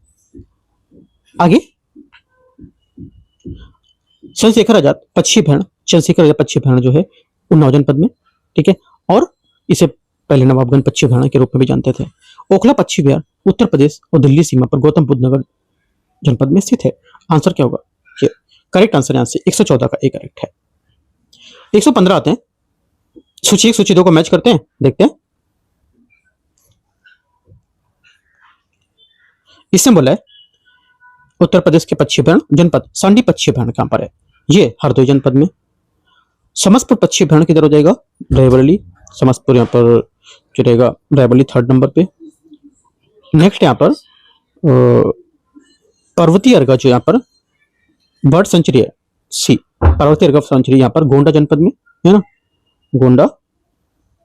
Speaker 1: आगे चंद्रशेखर आजाद पश्चिम भरण, चंद्रशेखर आजाद पश्चिम भरण जो है उन्नाव जनपद में, ठीक है। और इसे पहले नवाबगंज पश्चिम भरण के रूप में भी जानते थे। ओखला पश्चिम बिहार उत्तर प्रदेश और दिल्ली सीमा पर गौतम बुद्ध नगर जनपद में स्थित है। आंसर क्या होगा? ये करेक्ट आंसर यहाँ से 114 का ए करेक्ट है। 115 आते हैं, सूची 1 सूची 2 को मैच करते हैं, देखते हैं। इसमें बोला है उत्तर प्रदेश के पश्चिम भरण जनपद सांडी पश्चिम भरण कहां पर है? ये हरदोई जनपद में। समस्तपुर पश्चिम भरण किधर हो जाएगा? रायबरेली। समस्तपुर यहाँ पर जो रहेगा रायबरेली 3rd नंबर पे। नेक्स्ट यहाँ पर पर्वतीय अर्घा जो यहाँ पर बर्ड सेंचुरी है, सी पर्वतीय अर्घा सेंचुरी यहाँ पर गोंडा जनपद में है ना, गोंडा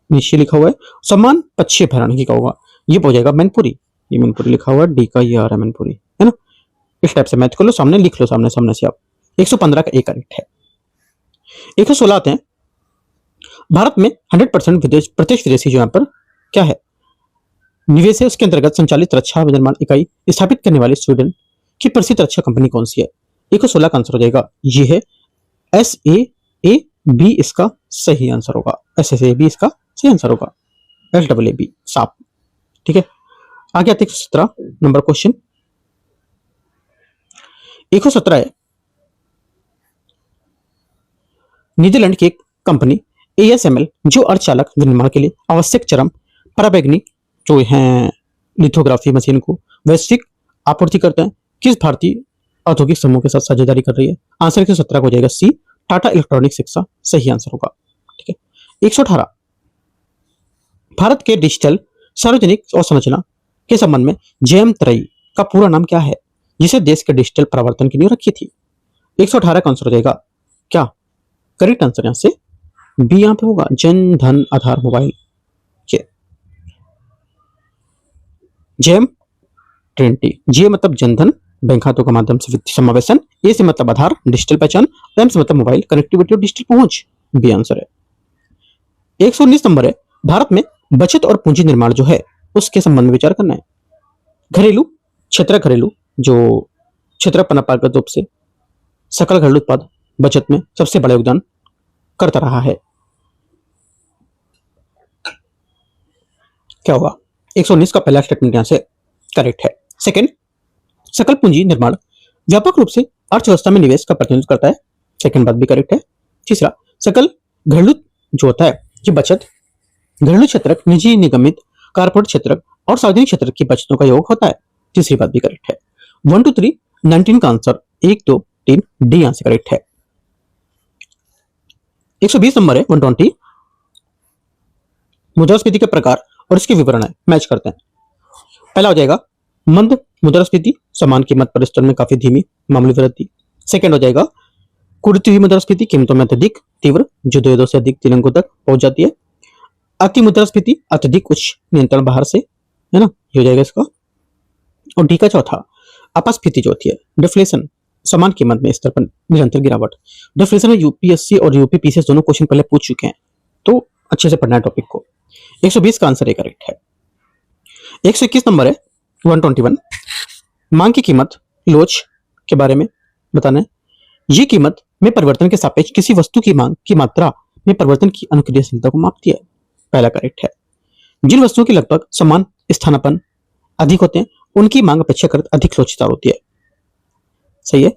Speaker 1: नीचे लिखा हुआ है। समान पश्चिम भरण की क्या होगा? ये हो जाएगा मैनपुरी, ये मैनपुरी लिखा हुआ है, डी का ये आ रहा है मैनपुरी, है ना। इस टाइप से मैच कर लो, सामने लिख लो, सामने सामने से आप। 115 का ए करेक्ट है। 116 आते हैं, भारत में 100% प्रत्यक्ष विदेशी जो यहाँ पर क्या है निवेश है, उसके अंतर्गत संचालित रक्षा विनिर्माण इकाई स्थापित करने वाली स्वीडन की प्रसिद्ध रक्षा कंपनी कौन सी है? 116 का आंसर हो जाएगा ये है SAAB, इसका सही आंसर होगा। SSAB इसका सही आंसर होगा। LAAB साप, ठीक है। आगे आते 117 नंबर क्वेश्चन। 117 है, नीदरलैंड की एक कंपनी ASML जो अर्धचालक विनिर्माण के लिए आवश्यक चरम पराबैंगनी जो है लिथोग्राफी मशीन को वैश्विक आपूर्ति करते हैं, किस भारतीय औद्योगिक समूह के साथ साझेदारी कर रही है? आंसर 117 हो जाएगा सी टाटा इलेक्ट्रॉनिक्स इसका सही आंसर होगा, ठीक है। 118 भारत के डिजिटल सार्वजनिक अवसंरचना के संबंध में JM3 का पूरा नाम क्या है, जिसे देश के डिजिटल परिवर्तन की नींव रखी थी? 118 का आंसर हो जाएगा क्या? करेक्ट आंसर यहां से बी यहां पे होगा, जन धन आधार मोबाइल। JM20, जे मतलब जनधन बैंक खातों के माध्यम से वित्तीय समावेशन, ए से मतलब आधार डिजिटल पहचान, एम से मतलब मोबाइल कनेक्टिविटी और डिजिटल पहुंच, बी आंसर है। 119 नंबर है, भारत में बचत और पूंजी निर्माण जो है उसके संबंध में विचार करना है। घरेलू घरेलू जो क्षेत्र परंपरागत रूप से सकल घरेलू उत्पाद बचत में सबसे बड़ा योगदान करता रहा है। क्या होगा? 119 का पहला स्टेटमेंट यहां से करेक्ट है। सेकंड, सकल पूंजी निर्माण व्यापक रूप से अर्थव्यवस्था में निवेश का प्रतिनिधित्व करता है, सेकंड बात भी करेक्ट है। तीसरा, सकल घरेलू जो होता है ये बचत घरेलू क्षेत्र, निजी निगमित, कारपोरेट क्षेत्र और सार्वजनिक क्षेत्र की बचतों का योग होता है, तीसरी बात भी करेक्ट है। 1 2 3 19 का आंसर 1 2 3 डी यहां से करेक्ट है। 120 नंबर है 120, मुद्रास्फीति के प्रकार और इसके विवरण है, मैच करते हैं। पहला हो जाएगा मंद मुद्रास्फीति, समान कीमत पर स्तर में काफी धीमी मामूली वृद्धि। सेकंड हो जाएगा कुढ़ती हुई मुद्रास्फीति, कीमतों में अत्यधिक तीव्र जो 2 से अधिक 3 अंकों तक पहुंच जाती है। अति मुद्रास्फीति, अत्यधिक उच्च नियंत्रण बाहर से, है ना, ये हो जाएगा इसका। और डी का चौथा अपस्फीति जो होती है डिफ्लेशन, समान कीमत में स्तर पर निरंतर गिरावट। डिफ्लेशन में यूपीएससी और यूपीपीसीएस दोनों क्वेश्चन पहले पूछ चुके हैं, तो अच्छे से पढ़ना है टॉपिक को। 120 का आंसर करेक्ट है। 121 नंबर है 121, मांग की कीमत लोच के बारे में बताना है। ये कीमत में परिवर्तन के सापेक्ष किसी वस्तु की मांग की मात्रा में परिवर्तन की अनुक्रियाशीलता को मापती है, पहला करेक्ट है। जिन वस्तुओं की लगभग समान स्थानापन्न अधिक होते हैं उनकी मांग अपेक्षाकृत अधिक लोचदार होती है, सही है।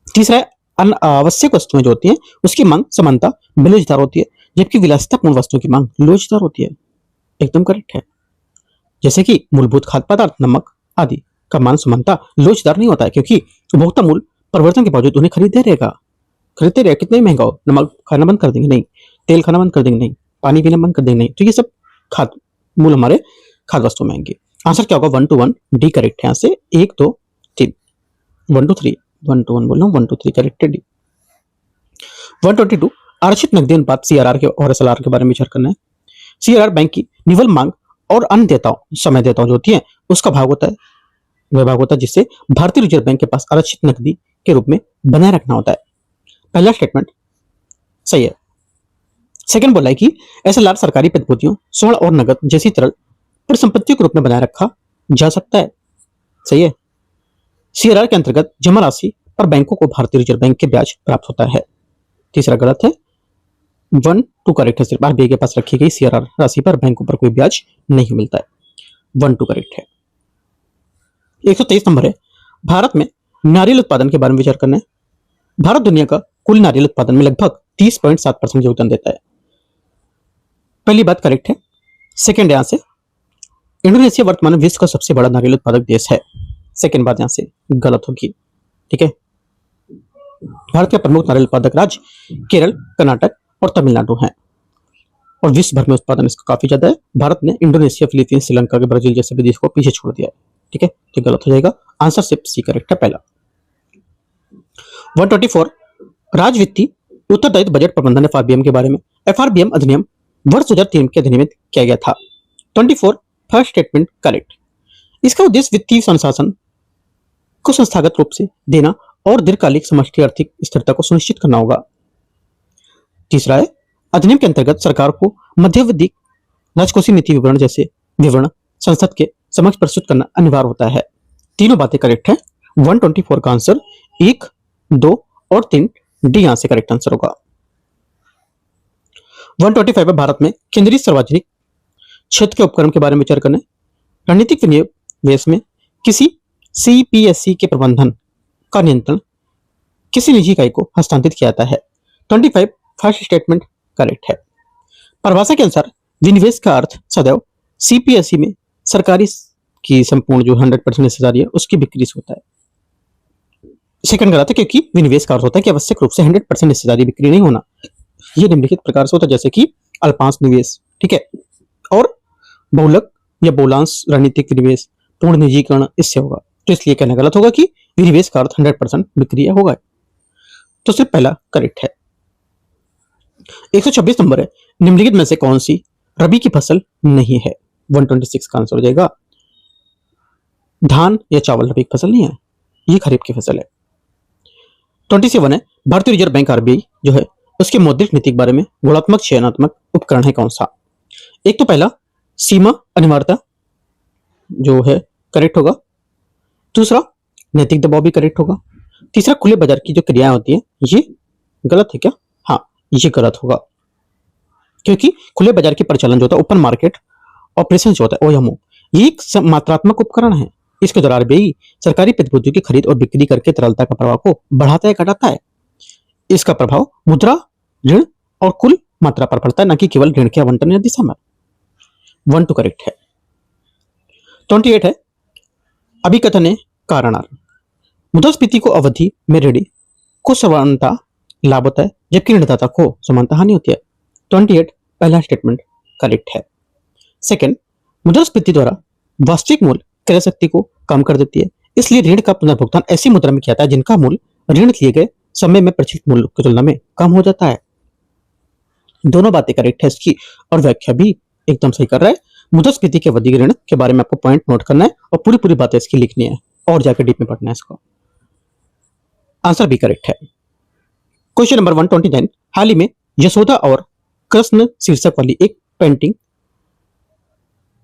Speaker 1: तीसरा है अनावश्यक वस्तुएं जो होती हैं उसकी मांग समानता बेलोचदार होती है, जबकि विलासितापूर्ण वस्तुओं की मांग लोचदार होती है, एकदम करेक्ट है। जैसे कि मूलभूत खाद्य पदार्थ, नमक आदि का मान समानता लोचदार नहीं होता है, क्योंकि उपभोक्ता मूल्य परिवर्तन के बावजूद उन्हें खरीदते रहेगा, कितना ही महंगा हो, नमक खाना बंद कर देंगे नहीं, तेल खाना बंद कर देंगे नहीं, पानी पीना बंद कर देंगे नहीं, तो ये सब खाद्य मूल हमारे खाद्य वस्तु महंगे। आंसर क्या होगा? 1 2 1 डी करेक्ट है। यहाँ से 1 2 3 1 2 3 1 2 1 बोल रहा हूँ, 1 2 3 करेक्ट है डी। 122 आरक्षित नकदी अनुपात सीआरआर के और एसएलआर के बारे में विचार करना है। सीआरआर बैंक की निवल मांग और अन्य देताओं समय देताओं जो होती है उसका भाग होता है, वह भाग होता है जिससे भारतीय रिजर्व बैंक के पास आरक्षित नकदी के रूप में बनाए रखना होता है। पहला स्टेटमेंट सही है। सेकंड बोला है कि एसएलआर सरकारी प्रतिभूतियों, स्वर्ण और नगद जैसी तरल परिसंपत्तियों के रूप में बनाए रखा जा सकता है, सही है। सीआरआर के अंतर्गत जमा राशि पर बैंकों को भारतीय रिजर्व बैंक के ब्याज प्राप्त होता है। तीसरा गलत है। 1-2 करेक्ट है। सिर्फ आरबीआई के पास रखी गई सीआरआर राशि पर बैंकों पर कोई ब्याज नहीं मिलता है। 1-2 करेक्ट है। 123 नंबर है, भारत में नारियल उत्पादन के बारे में विचार करना है। भारत दुनिया का कुल नारियल उत्पादन में लगभग 30.7% योगदान देता है। पहली बात करेक्ट है। सेकंड यहां से इंडोनेशिया वर्तमान में विश्व का सबसे बड़ा नारियल उत्पादक देश है। सेकंड बात यहां से गलत होगी। ठीक है। भारत के प्रमुख नारियल उत्पादक राज्य केरल, कर्नाटक और तमिलनाडु हैं और विश्व भर में उत्पादन इसका काफी ज्यादा है। भारत ने इंडोनेशिया, फिलीपींस, श्रीलंका के ब्राजील जैसे भी देशों को पीछे छोड़ दिया है। ठीक है, तो गलत हो जाएगा। आंसर सिर्फ सी करेक्ट है पहला। 124 राज्य वित्तीय उत्तरदायित्व बजट प्रबंधन एफआरबीएम के बारे में। एफआरबीएम अधिनियम वर्ष 2003 के अधिनियम किया गया था। 24 फर्स्ट स्टेटमेंट करेक्ट। इसका उद्देश्य वित्तीय अनुशासन को संस्थागत रूप से देना और दीर्घकालिक समष्टि आर्थिक स्थिरता को सुनिश्चित करना होगा। तीसरा है, अधिनियम के अंतर्गत सरकार को मध्यावधि राजकोषीय नीति विवरण जैसे विवरण संसद के समक्ष प्रस्तुत करना अनिवार्य होता है। तीनों बातें करेक्ट है। 124 का आंसर 1, 2 और 3 डी यहां से करेक्ट आंसर होगा। 125 है, भारत में केंद्रीय सार्वजनिक क्षेत्र के उपक्रम के बारे में विचार करना। रणनीतिक विनिवेश में किसी सीपीएससी के प्रबंधन का नियंत्रण किसी निजी इकाई को हस्तांतरित किया जाता है। 25 फर्स्ट स्टेटमेंट करेक्ट है। परिभाषा के अनुसार विनिवेश का अर्थ सदैव सीपीएससी में सरकारी की संपूर्ण जो 100% हिस्सेदारी है उसकी बिक्री से होता है। सेकंड गलत है, क्योंकि विनिवेश का अर्थ होता है कि आवश्यक रूप से 100% हिस्सेदारी बिक्री नहीं होना। यह निम्नलिखित प्रकार से होता है, जैसे कि अल्पांश निवेश, ठीक है, और बहुलक या बहुलांश रणनीतिक निवेश, पूर्ण निजीकरण इससे होगा। तो इसलिए कहना गलत होगा कि विनिवेश का अर्थ 100% बिक्री होगा। तो सिर्फ पहला करेक्ट है। 126 नंबर है, निम्नलिखित में से कौन सी रबी की फसल नहीं है। 126 का आंसर हो जाएगा धान या चावल। रबी की फसल नहीं है, ये खरीफ की फसल है। 27 है, भारतीय रिजर्व बैंक आरबीआई जो है उसके मौद्रिक नीति के बारे में गुणात्मक चयनात्मक उपकरण है कौन सा। एक तो पहला सीमा अनिवार्यता जो है करेक्ट होगा। दूसरा नैतिक दबाव भी करेक्ट होगा। तीसरा खुले बाजार की जो क्रियाएं होती है ये गलत है क्या। हाँ, ये गलत होगा, क्योंकि खुले बाजार के परिचालन जो होता है ओपन मार्केट ऑपरेशन जो होता है ओएमओ, ये एक मात्रात्मक उपकरण है। इसके द्वारा आरबीआई सरकारी प्रतिभूतियों की खरीद और बिक्री करके तरलता का प्रवाह को बढ़ाता है घटाता है। इसका प्रभाव मुद्रा, ऋण और कुल मात्रा पर पड़ता है, न कि केवल ऋण के आवंटन या दिशा में। 1-2 करेक्ट है। 28 है, अभिकथन है कारणार। मुद्रास्फीति को अवधि में ऋणी को समानता लाभ होता है, जबकि ऋणदाता को समानता हानि होती है। 28 पहला स्टेटमेंट करेक्ट है। सेकंड, मुद्रास्फीति द्वारा वास्तविक मूल्य क्रय शक्ति को कम कर देती है, इसलिए ऋण का पुनर्भुगतान ऐसी मुद्रा में किया जाता है जिनका मूल्य ऋण लिए गए समय में प्रचलित मूल्य की तुलना में कम हो जाता है। दोनों बातें करेक्ट है इसकी, और व्याख्या भी एकदम सही कर रहा है। मुद्रास्फीति के अवधि ऋण के बारे में आपको पॉइंट नोट करना है और पूरी बातें इसकी लिखनी है और जाकर डीप में पढ़ना है इसको। आंसर भी करेक्ट है। क्वेश्चन नंबर 129, हाल ही में यशोदा और कृष्ण शीर्षक वाली एक पेंटिंग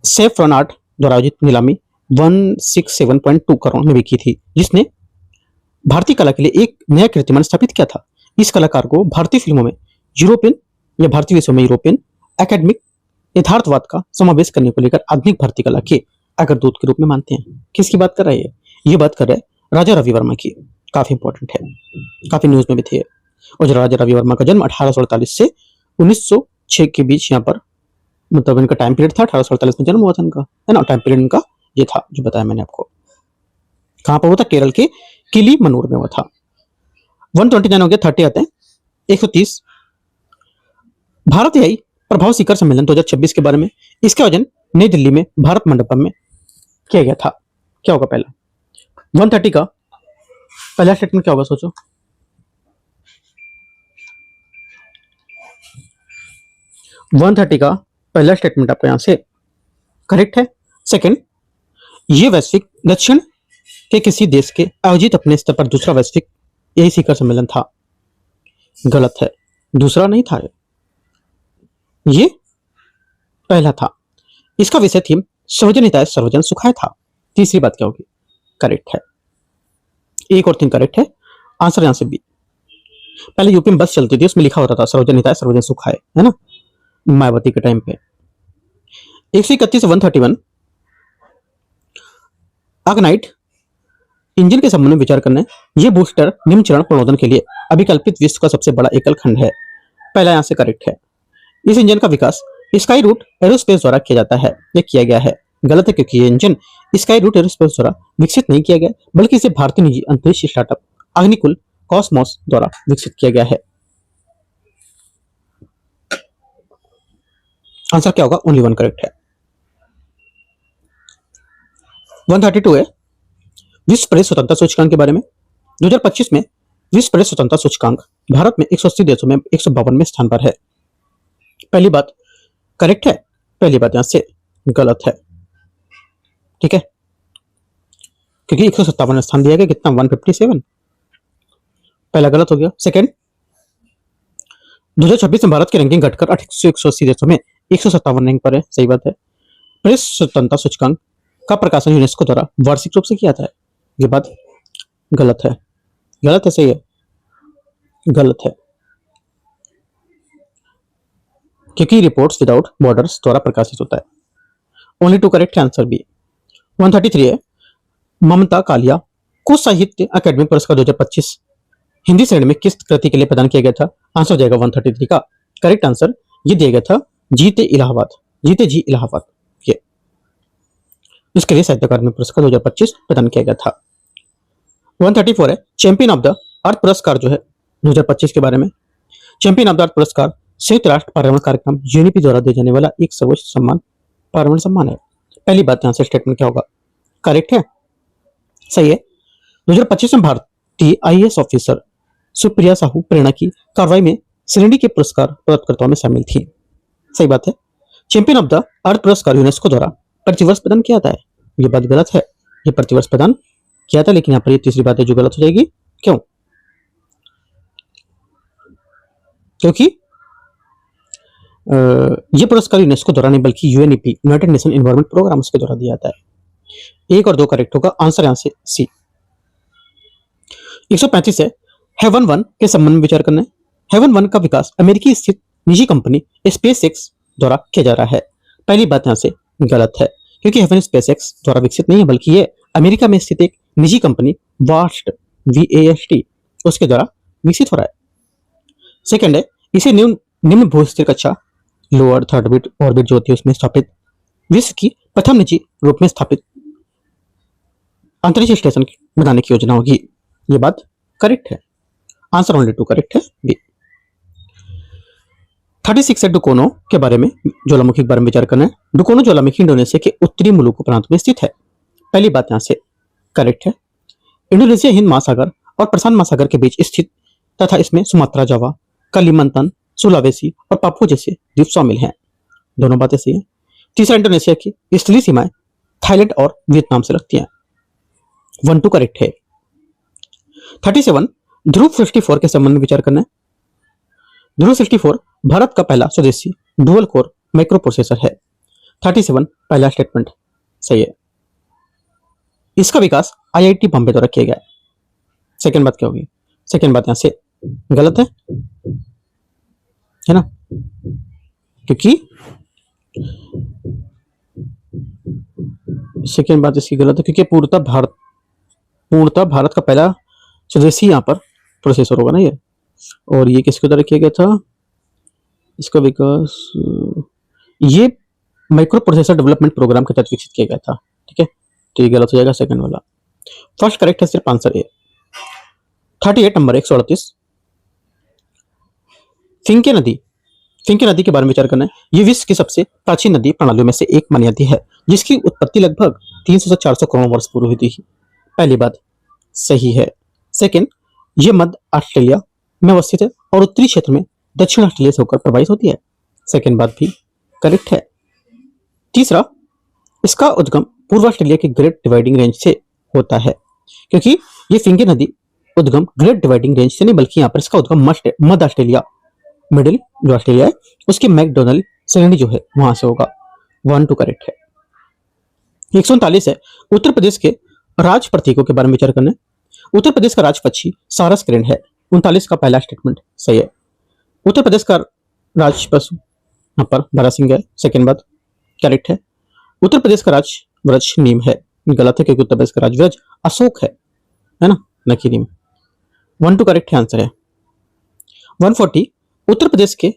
Speaker 1: सेफ्रॉन आर्ट द्वारा आयोजित नीलामी 167.2 करोड़ में बिकी थी, जिसने भारतीय कला के लिए एक नया कीर्तिमान स्थापित किया था। इस कलाकार को भारतीय फिल्मों में यूरोपियन या भारतीय विषयों में यूरोपियन एकेडमिक यथार्थवाद का समावेश करने को लेकर आधुनिक भारतीय कला के अग्रदूत के रूप में मानते हैं। किसकी बात कर रहे हैं? ये बात कर रहे हैं राजा रवि वर्मा की। काफी इंपॉर्टेंट है, काफी न्यूज में भी थे। और राजा रवि वर्मा का जन्म 1848 से 1906 के बीच यहाँ पर मतलब इनका टाइम पीरियड था। 1848 में जन्म हुआ था इनका, है ना। टाइम पीरियड इनका ये था जो बताया मैंने आपको। कहां पर हुआ था? केरल के किली मनूर में हुआ था। 129 हो गया। 30 आते हैं। 130 भारत एआई प्रभाव शिखर सम्मेलन 2026 के बारे में। इसका आयोजन नई दिल्ली में भारत मंडपम में किया गया था। क्या होगा पहला? 130 का पहला स्टेटमेंट क्या होगा सोचो। वन 30 का पहला स्टेटमेंट आपका यहां से करेक्ट है। सेकंड, ये वैश्विक दक्षिण के किसी देश के आयोजित अपने स्तर पर दूसरा वैश्विक यही शिखर सम्मेलन था। गलत है, दूसरा नहीं था, ये पहला था। इसका विषय थीम सर्वजन हिताय सर्वजन सुखाय था। तीसरी बात क्या होगी? करेक्ट है। 1 और 3 करेक्ट है। आंसर यहां से बी। पहले यूपी में बस चलती थी, उसमें लिखा होता था सर्वजन हिताय सर्वजन सुखाय, है ना, मायावती के टाइम पे। 131 से 131 अग्नाइट इंजन के संबंध में विचार करना है। ये बूस्टर निम्न चरण प्रणोदन के लिए अभिकल्पित विश्व का सबसे बड़ा एकल खंड है। पहला यहां से करेक्ट है। इस इंजन का विकास स्काई रूट एरोस्पेस द्वारा किया जाता है, यह किया गया है। गलत है, क्योंकि ये इंजन स्काई रूट एरोस्पेस द्वारा विकसित नहीं किया गया, बल्कि इसे भारतीय निजी अंतरिक्ष स्टार्टअप अग्निकुल कॉस्मोस द्वारा विकसित किया गया है। आंसर क्या होगा? ओनली वन करेक्ट है। 132 है विश्व प्रेस स्वतंत्रता सूचकांक के बारे में। 2025 में विश्व प्रेस स्वतंत्रता सूचकांक भारत में 180 देशों में 152वें स्थान पर है। पहली बात करेक्ट है, पहली बात यहां से गलत है, ठीक है, क्योंकि 157 स्थान दिया गया, कितना 157, पहला गलत हो गया। सेकंड 2026 में भारत की रैंकिंग घटकर 180 देशों में 157 रैंक पर है, सही बात है। प्रेस स्वतंत्रता सूचकांक का प्रकाशन यूनेस्को द्वारा वार्षिक रूप से किया जाता है, ये बात गलत है, गलत है, सही है, गलत है, क्योंकि रिपोर्ट्स विदाउट बॉर्डर्स द्वारा प्रकाशित होता है। Only two correct, answer B. 133 है ममता कालिया को साहित्य अकादमी पुरस्कार 2025 हिंदी श्रेणी में किस कृति के लिए प्रदान किया गया था? आंसर जाएगा 133 का करेक्ट आंसर, ये दिया गया था जीते इलाहाबाद, जीते जी इलाहाबाद, ये इसके लिए साहित्य अकादमी पुरस्कार 2025 प्रदान किया गया था। 134 है चैंपियन ऑफ द अर्थ पुरस्कार जो है 2025 के बारे में। चैंपियन ऑफ द अर्थ पुरस्कार संयुक्त राष्ट्र पर्यावरण कार्यक्रम यूएनईपी द्वारा दिए जाने वाला एक सर्वोच्च सम्मान पर्यावरण सम्मान है। पहली बात यहां से स्टेटमेंट क्या होगा? करेक्ट है, सही है। 2025 में भारतीय आईएएस ऑफिसर सुप्रिया साहू प्रेरणा की कार्रवाई में श्रेणी के पुरस्कार प्राप्तकर्ताओं में शामिल थी, सही बात है। चैंपियन ऑफ द अर्थ पुरस्कार यूनेस्को द्वारा प्रतिवर्ष प्रदान किया जाता है, ये बात गलत है, ये प्रतिवर्ष प्रदान किया था, लेकिन यहाँ पर ये तीसरी बात है जो गलत हो जाएगी। क्यों? क्योंकि ये पुरस्कार यूनेस्को द्वारा नहीं बल्कि UNEP United Nation environment programme उसके द्वारा दिया जाता है। 1 और 2 करेक्ट होगा, आंसर यहां से सी। 135 है हेवन 1 के संबंध में विचार करना है। हेवन 1 का विकास अमेरिकी स्थित निजी कंपनी स्पेसएक्स द्वारा किया जा रहा है। पहली बात यहां से गलत है, क्योंकि हेवन स्पेसएक्स द्वारा विकसित नहीं है, बल्कि ये अमेरिका में स्थित एक निजी कंपनी वास्ट VAST उसके द्वारा विकसित हो रहा है। सेकंड है इसे निम्न भूस्थिर कक्षा लोअर थर्ड ऑर्बिट जो होती है उसमें स्थापित विश्व की प्रथम निजी रूप में स्थापित अंतरिक्ष स्टेशन बनाने की योजना होगी, ये बात करेक्ट है, आंसर ओनली टू करेक्ट है बी। 36 है डुकोनो के बारे में, ज्वालामुखी के बारे में विचार करना है। डुकोनो ज्वालामुखी इंडोनेशिया के उत्तरी मुलुकु प्रांत में स्थित है। पहली बात यहां से करेक्ट है। इंडोनेशिया हिंद महासागर और प्रशांत महासागर के बीच स्थित तथा इसमें सुमात्रा, जावा, कलिमंतन, सुलावेसी और पापुआ जैसे द्वीप शामिल हैं, दोनों बातें सही है। तीसरा इंडोनेशिया की स्थलीय सीमाएं थाईलैंड और वियतनाम से लगती हैं, 1 2 करेक्ट है। 37 ध्रुव 64 के संबंध में विचार करना है। ध्रुव 64 भारत का पहला स्वदेशी डुअल कोर माइक्रो प्रोसेसर है। 37 पहला स्टेटमेंट सही है। इसका विकास IIT बॉम्बे द्वारा किया गया है। सेकंड बात क्या होगी? सेकंड बात यहां से गलत है ना, क्योंकि सेकंड बात इसकी गलत है क्योंकि पूर्णतः भारत का पहला स्वदेशी यहाँ पर प्रोसेसर होगा ना ये, और ये किसके द्वारा किया गया था? इसका विकास ये माइक्रो प्रोसेसर डेवलपमेंट प्रोग्राम के तहत विकसित किया गया था, ठीक है, तो ये गलत हो जाएगा सेकंड वाला। फर्स्ट करेक्ट है सिर्फ आंसर ए। 38 नंबर 138 फिंके नदी के बारे में विचार करना है। ये विश्व की सबसे प्राचीन नदी प्रणालियों में से एक मानी जाती है, जिसकी उत्पत्ति लगभग 300 से 400 करोड़ वर्ष पूर्व हुई थी। पहली बात सही है। सेकंड, ये मध्य ऑस्ट्रेलिया में अवस्थित है और उत्तरी क्षेत्र में दक्षिण ऑस्ट्रेलिया से होकर प्रवाहित होती है, सेकंड बात भी करेक्ट है। तीसरा, इसका उद्गम पूर्व ऑस्ट्रेलिया के ग्रेट डिवाइडिंग रेंज से होता है, क्योंकि ये फिंके नदी उद्गम ग्रेट डिवाइडिंग रेंज से नहीं बल्कि यहाँ पर इसका उद्गम मध्य ऑस्ट्रेलिया, मिडिल जो ऑस्ट्रेलिया है उसके मैकडोनल्ड श्रेणी जो है वहां से होगा, 1 2 करेक्ट है। 139 है उत्तर प्रदेश के राज्य प्रतीकों के बारे में विचार करना है। उत्तर प्रदेश का राज्य पक्षी सारस किरण है। 39 का पहला स्टेटमेंट सही है। उत्तर प्रदेश का राज्य पशु यहाँ पर बारहसिंह है। सेकेंड बात करेक्ट है। उत्तर प्रदेश का राज्य वृक्ष नीम है। गलत है क्योंकि उत्तर प्रदेश का राज्य वृक्ष अशोक है ना, न कि नीम। 1 2 करेक्ट है आंसर है। 140 उत्तर प्रदेश के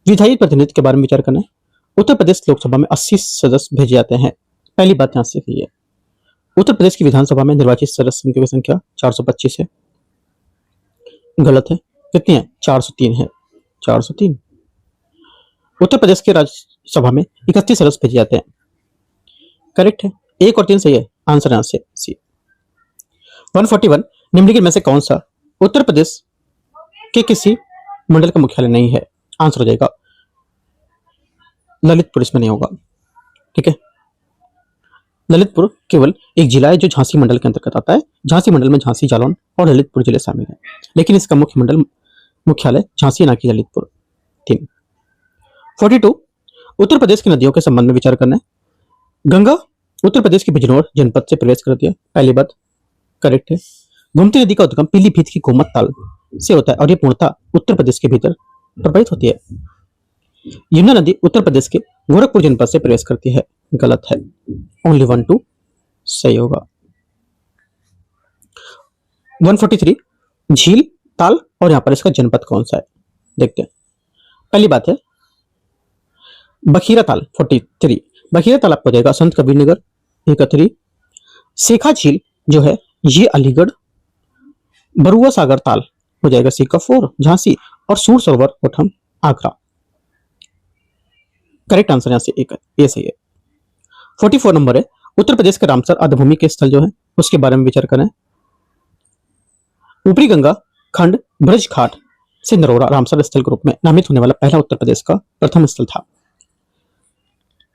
Speaker 1: विधायी प्रतिनिधित्व के बारे में विचार करना है। उत्तर प्रदेश लोकसभा में 80 सदस्य भेजे जाते हैं। पहली बात यहां से सही है। उत्तर प्रदेश की विधानसभा में निर्वाचित सदस्यों की संख्या 425 है। गलत है, कितनी है? 403 है। 403। उत्तर प्रदेश के राज्यसभा में 31 सदस्य भेजे जाते हैं। करेक्ट है, 1 और 3 सही है। आंसर यहां से सी। 141 निम्नलिखित में से कौन सा उत्तर प्रदेश के किसी मंडल का मुख्यालय नहीं है? आंसर हो जाएगा ललितपुर, इसमें नहीं होगा। ठीक है, ललितपुर केवल एक जिला है जो झांसी मंडल के अंतर्गत आता है। झांसी मंडल में झांसी, जालौन और ललितपुर जिले शामिल हैं, लेकिन इसका मुख्यालय झांसी ना कि ललितपुर। 3 42 उत्तर प्रदेश की नदियों के संबंध में विचार करना है। गंगा उत्तर प्रदेश के बिजनौर जनपद से प्रवेश करती है। पहली बात करेक्ट है। गोमती नदी का उद्गम पीलीभीत की गोमत ताल से होता है और यह पूर्णतः उत्तर प्रदेश के भीतर प्रवाहित होती है। यमुना नदी उत्तर प्रदेश के गोरखपुर जनपद से प्रवेश करती है। गलत है, ओनली 1 2 सही होगा। 143 झील, ताल और यहां पर इसका जनपद कौन सा है देखते हैं। पहली बात है बखीरा ताल। 43 बखीरा ताल आपको जाएगा संत कबीर नगर 31। शेखा झील जो है ये अलीगढ़। बरुआ सागर ताल हो जाएगा सी का 4 झांसी। और सूर सरोवर कोठम आगरा। करेक्ट आंसर यहां से एक है, ये सही है। 44 नंबर है उत्तर प्रदेश के रामसर आद्यभूमि के स्थल जो है उसके बारे में विचार करें। ऊपरी गंगा खंड ब्रज घाट से नरोरा रामसर स्थल के रूप में नामित होने वाला पहला उत्तर प्रदेश का प्रथम स्थल था।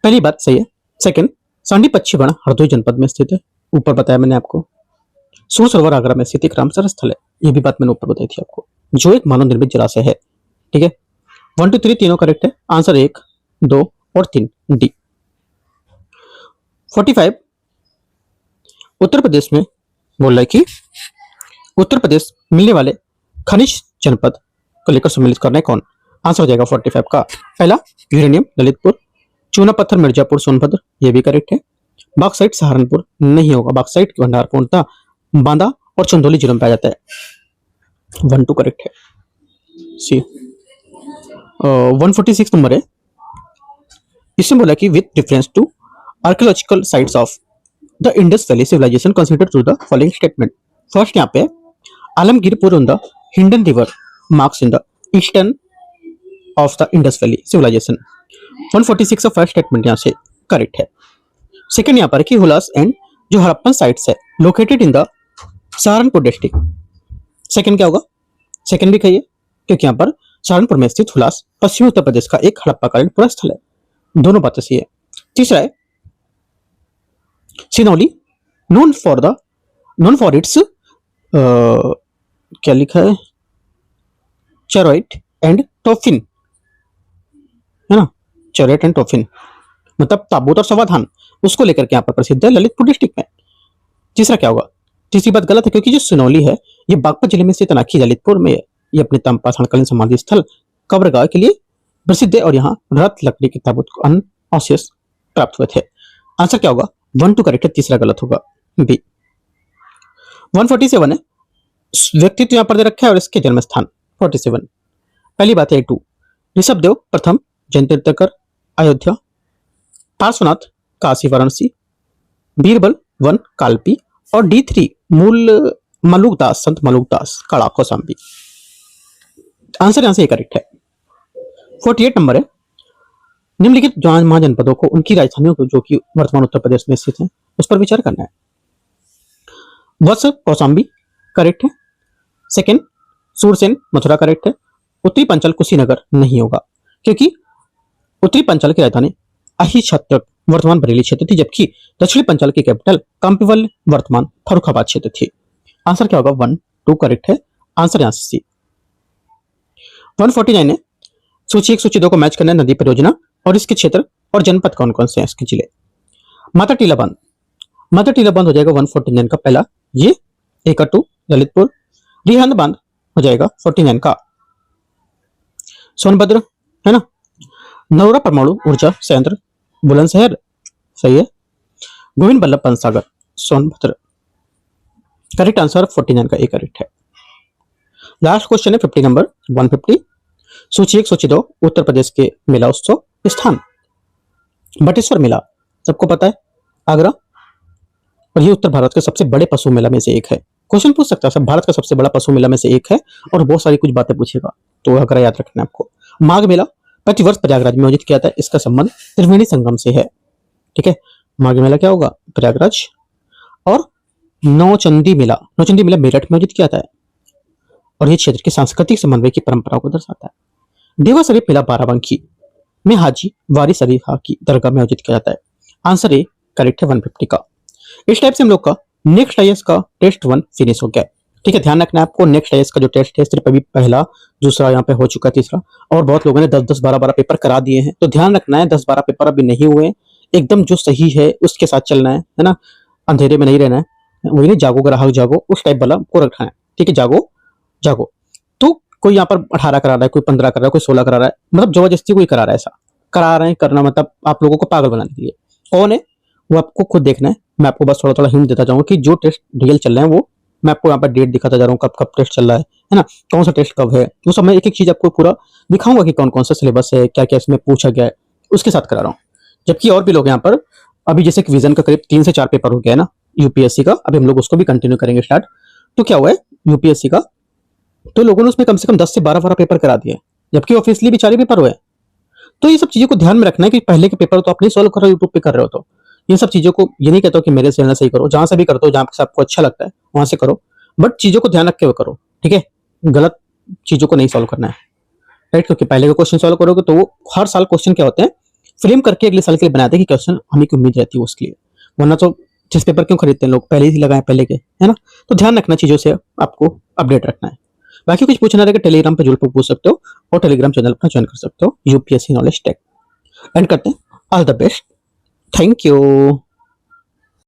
Speaker 1: पहली बात सही है। सेकंड सांडी पक्षी गण हरदोई जनपद में स्थित है, ऊपर बताया मैंने आपको। सूर सरोवर आगरा में स्थित एक रामसर स्थल है, यह भी बात मैंने ऊपर बताई थी आपको, जो एक मानव निर्मित जलाशय है। ठीक है, 1 2 3 तीनों करेक्ट है। आंसर 1 2 और 3 डी। 45 उत्तर प्रदेश में बोल रहा है कि उत्तर प्रदेश मिलने वाले खनिज जनपद को लेकर सम्मिलित करना है कौन? आंसर हो जाएगा 45 का पहला यूरेनियम ललितपुर। चूना पत्थर मिर्जापुर सोनभद्र, ये भी करेक्ट है। बॉक्साइट सहारनपुर नहीं होगा, बॉक्साइट के भंडार पूर्णतः बांदा और चंदौली जिलों में पाया जाता है। 1 2 करेक्ट है सी। 146 नंबर है, इसमें बोला कि with reference to archaeological sites of the Indus valley civilisation consider to the following statement. First यहाँ पे Alamgirpur on the Hindon river marks in the eastern of the Indus valley civilisation. 146 का फर्स्ट स्टेटमेंट यहाँ से करेक्ट है। सेकंड यहाँ पर कि हुलास एंड जो हड़प्पन साइट्स है located in the Saharanpur district. Second क्या होगा? सेकंड भी कहिए क्योंकि यहाँ पर सहारनपुर में स्थित हुलास पश्चिमी उत्तर प्रदेश का एक हड़प्पाकालीन पुरा स्थल है। दोनों बातें सही है। तीसरा है सिनौली नोन फॉर इट्स क्या लिखा है चेरोइट एंड टॉफिन, है ना, चेरोइट एंड टॉफिन मतलब ताबूत और समाधान, उसको लेकर के यहाँ पर प्रसिद्ध है ललितपुर डिस्ट्रिक्ट में। तीसरा क्या होगा? तीसरी बात गलत है क्योंकि जो सिनौली है ये बागपत जिले में स्थित अनाखी ललितपुर में है। ये अपने तमपाषाणकालीन समाधि स्थल कब्रगाह के लिए प्रसिद्ध है और यहाँ रथ लकड़ी के ताबूत को अन्य अवशेष प्राप्त हुए थे। आंसर क्या होगा? 1 2 करेक्ट है, तीसरा गलत होगा बी। 147 है व्यक्तित्व यहाँ पर दे रखा है और इसके जन्म स्थान 47। पहली बात है 2 ऋषभदेव प्रथम जैन तीर्थंकर अयोध्या। पार्श्वनाथ काशी वाराणसी। बीरबल 1 कालपी और D3 मूल मलुकदास संत मलुकदास कड़ा कौशाम्बी। आंसर यहां से करेक्ट है। 48 नंबर है निम्नलिखित महाजनपदों को उनकी राजधानियों को जो कि वर्तमान उत्तर प्रदेश में स्थित है उस पर विचार करना है। वत्स कौशाम्बी करेक्ट है। सेकंड सूरसेन मथुरा करेक्ट है। उत्तरी पंचल कुशीनगर नहीं होगा क्योंकि उत्तरी पंचल की राजधानी अहिछत्र वर्तमान बरेली क्षेत्र थी, जबकि दक्षिणी पंचल की कैपिटल कंपीवल वर्तमान फर्रुखाबाद क्षेत्र थी। आंसर क्या होगा? 1 2 करेक्ट है। आंसर यहां से सी। 149 है सूची 1 सूची 2 को मैच करना है। नदी परियोजना और इसके क्षेत्र और जनपद कौन कौन से हैं इसके जिले। माता टीला बांध हो जाएगा 149 का पहला, ये 1 और 2 ललितपुर। रिहंद बांध हो जाएगा 49 का। सोनभद्र है ना। नरोरा परमाणु ऊर्जा संयंत्र बुलंदशहर, सही है। गोविंद बल्लभ पंत सागर सोनभद्र। करेक्ट आंसर 49 का एक करेक्ट है। लास्ट क्वेश्चन है 50 नंबर 150। सूची 1 सूची 2 उत्तर प्रदेश के मेला उत्सव स्थान। बटेश्वर मेला सबको पता है, आगरा, और ये उत्तर भारत के सबसे बड़े पशु मेला में से एक है। क्वेश्चन पूछ सकता है सब, भारत का सबसे बड़ा पशु मेला में से एक है और बहुत सारी कुछ बातें पूछेगा, तो आगरा याद रखना है आपको। माघ मेला प्रतिवर्ष प्रयागराज में आयोजित किया जाता है, इसका संबंध त्रिवेणी संगम से है। ठीक है, माघ मेला क्या होगा, प्रयागराज। और नौचंदी मेला मेरठ में आयोजित किया जाता है और ये क्षेत्र के सांस्कृतिक समन्वय की परंपरा को दर्शाता है। देवा शरीफ मेला बाराबंकी में हाजी वारिस अली खां की दरगाह में आयोजित किया जाता है। आंसर ए करेक्ट है 150 का। इस टाइप से हम लोग का नेक्स्ट आईएएस का टेस्ट 1 फिनिश हो गया। ठीक है, ध्यान रखना है आपको, नेक्स्ट आईएएस का जो टेस्ट है सिर्फ अभी पहला दूसरा यहाँ पे हो चुका है, तीसरा, और बहुत लोगों ने 10-10 12-12 पेपर करा दिए हैं, तो ध्यान रखना है 10-12 पेपर अभी नहीं हुए, एकदम जो सही है उसके साथ चलना है ना, अंधेरे में नहीं रहना है, वही नहीं जागो ग्राहक जागो उस टाइप वाला को रखना है। ठीक है, जागो जागो। तो कोई यहाँ पर 18 करा रहा है, कोई 15 करा रहा है, कोई 16 करा रहा है, मतलब जबरदस्ती कोई करा रहा है, ऐसा करा रहे हैं करना, मतलब आप लोगों को पागल बनाने के लिए। कौन है वो आपको खुद देखना है। मैं आपको बस थोड़ा थोड़ा हिंट देता जाऊंगा कि जो टेस्ट रियल चल रहे हैं वो मैं आपको यहाँ पर डेट दिखाता जा रहा हूँ, कब कब टेस्ट चल रहा है ना, कौन सा टेस्ट कब है, वो सब मैं एक एक चीज आपको पूरा दिखाऊंगा कि कौन कौन सा सिलेबस है, क्या क्या इसमें पूछा गया है, उसके साथ करा रहा हूँ। जबकि और भी लोग यहाँ पर अभी जैसे विजन का करीब 3 से 4 पेपर हो गया है ना यूपीएससी का, अभी हम लोग उसको भी कंटिन्यू करेंगे स्टार्ट। तो क्या हुआ है यूपीएससी का, तो लोगों ने उसमें कम से कम 10 से 12 पेपर करा दिए, जबकि ऑफिशियली भी 4 ही पेपर हुए। तो ये सब चीजों को ध्यान में रखना है कि पहले के पेपर तो आप नहीं सॉल्व कर रहे हो, यूट्यूब पे कर रहे हो, तो इन सब चीजों को ये नहीं कहता कि मेरे चैनल से ही करो, जहां से भी करते हो, जहां से आपको अच्छा लगता है वहां से करो, बट चीजों को ध्यान रख के करो। ठीक है, गलत चीजों को नहीं सॉल्व करना है, राइट, क्योंकि पहले का क्वेश्चन सॉल्व करोगे तो वो हर साल क्वेश्चन क्या होते हैं फ्रेम करके अगले साल के लिए बनाते हैं कि क्वेश्चन हमें की उम्मीद रहती है उसके लिए, वरना तो जिस पेपर क्यों खरीदते हैं लोग, पहले ही लगाए पहले के, है ना। तो ध्यान रखना चीजों से, आपको अपडेट रखना है। बाकी कुछ पूछना रहेगा टेलीग्राम पे जुड़ पर पूछ सकते हो और टेलीग्राम चैनल अपना ज्वाइन कर सकते हो, यूपीएससी नॉलेज टेक। एंड करते हैं, all the best, thank you.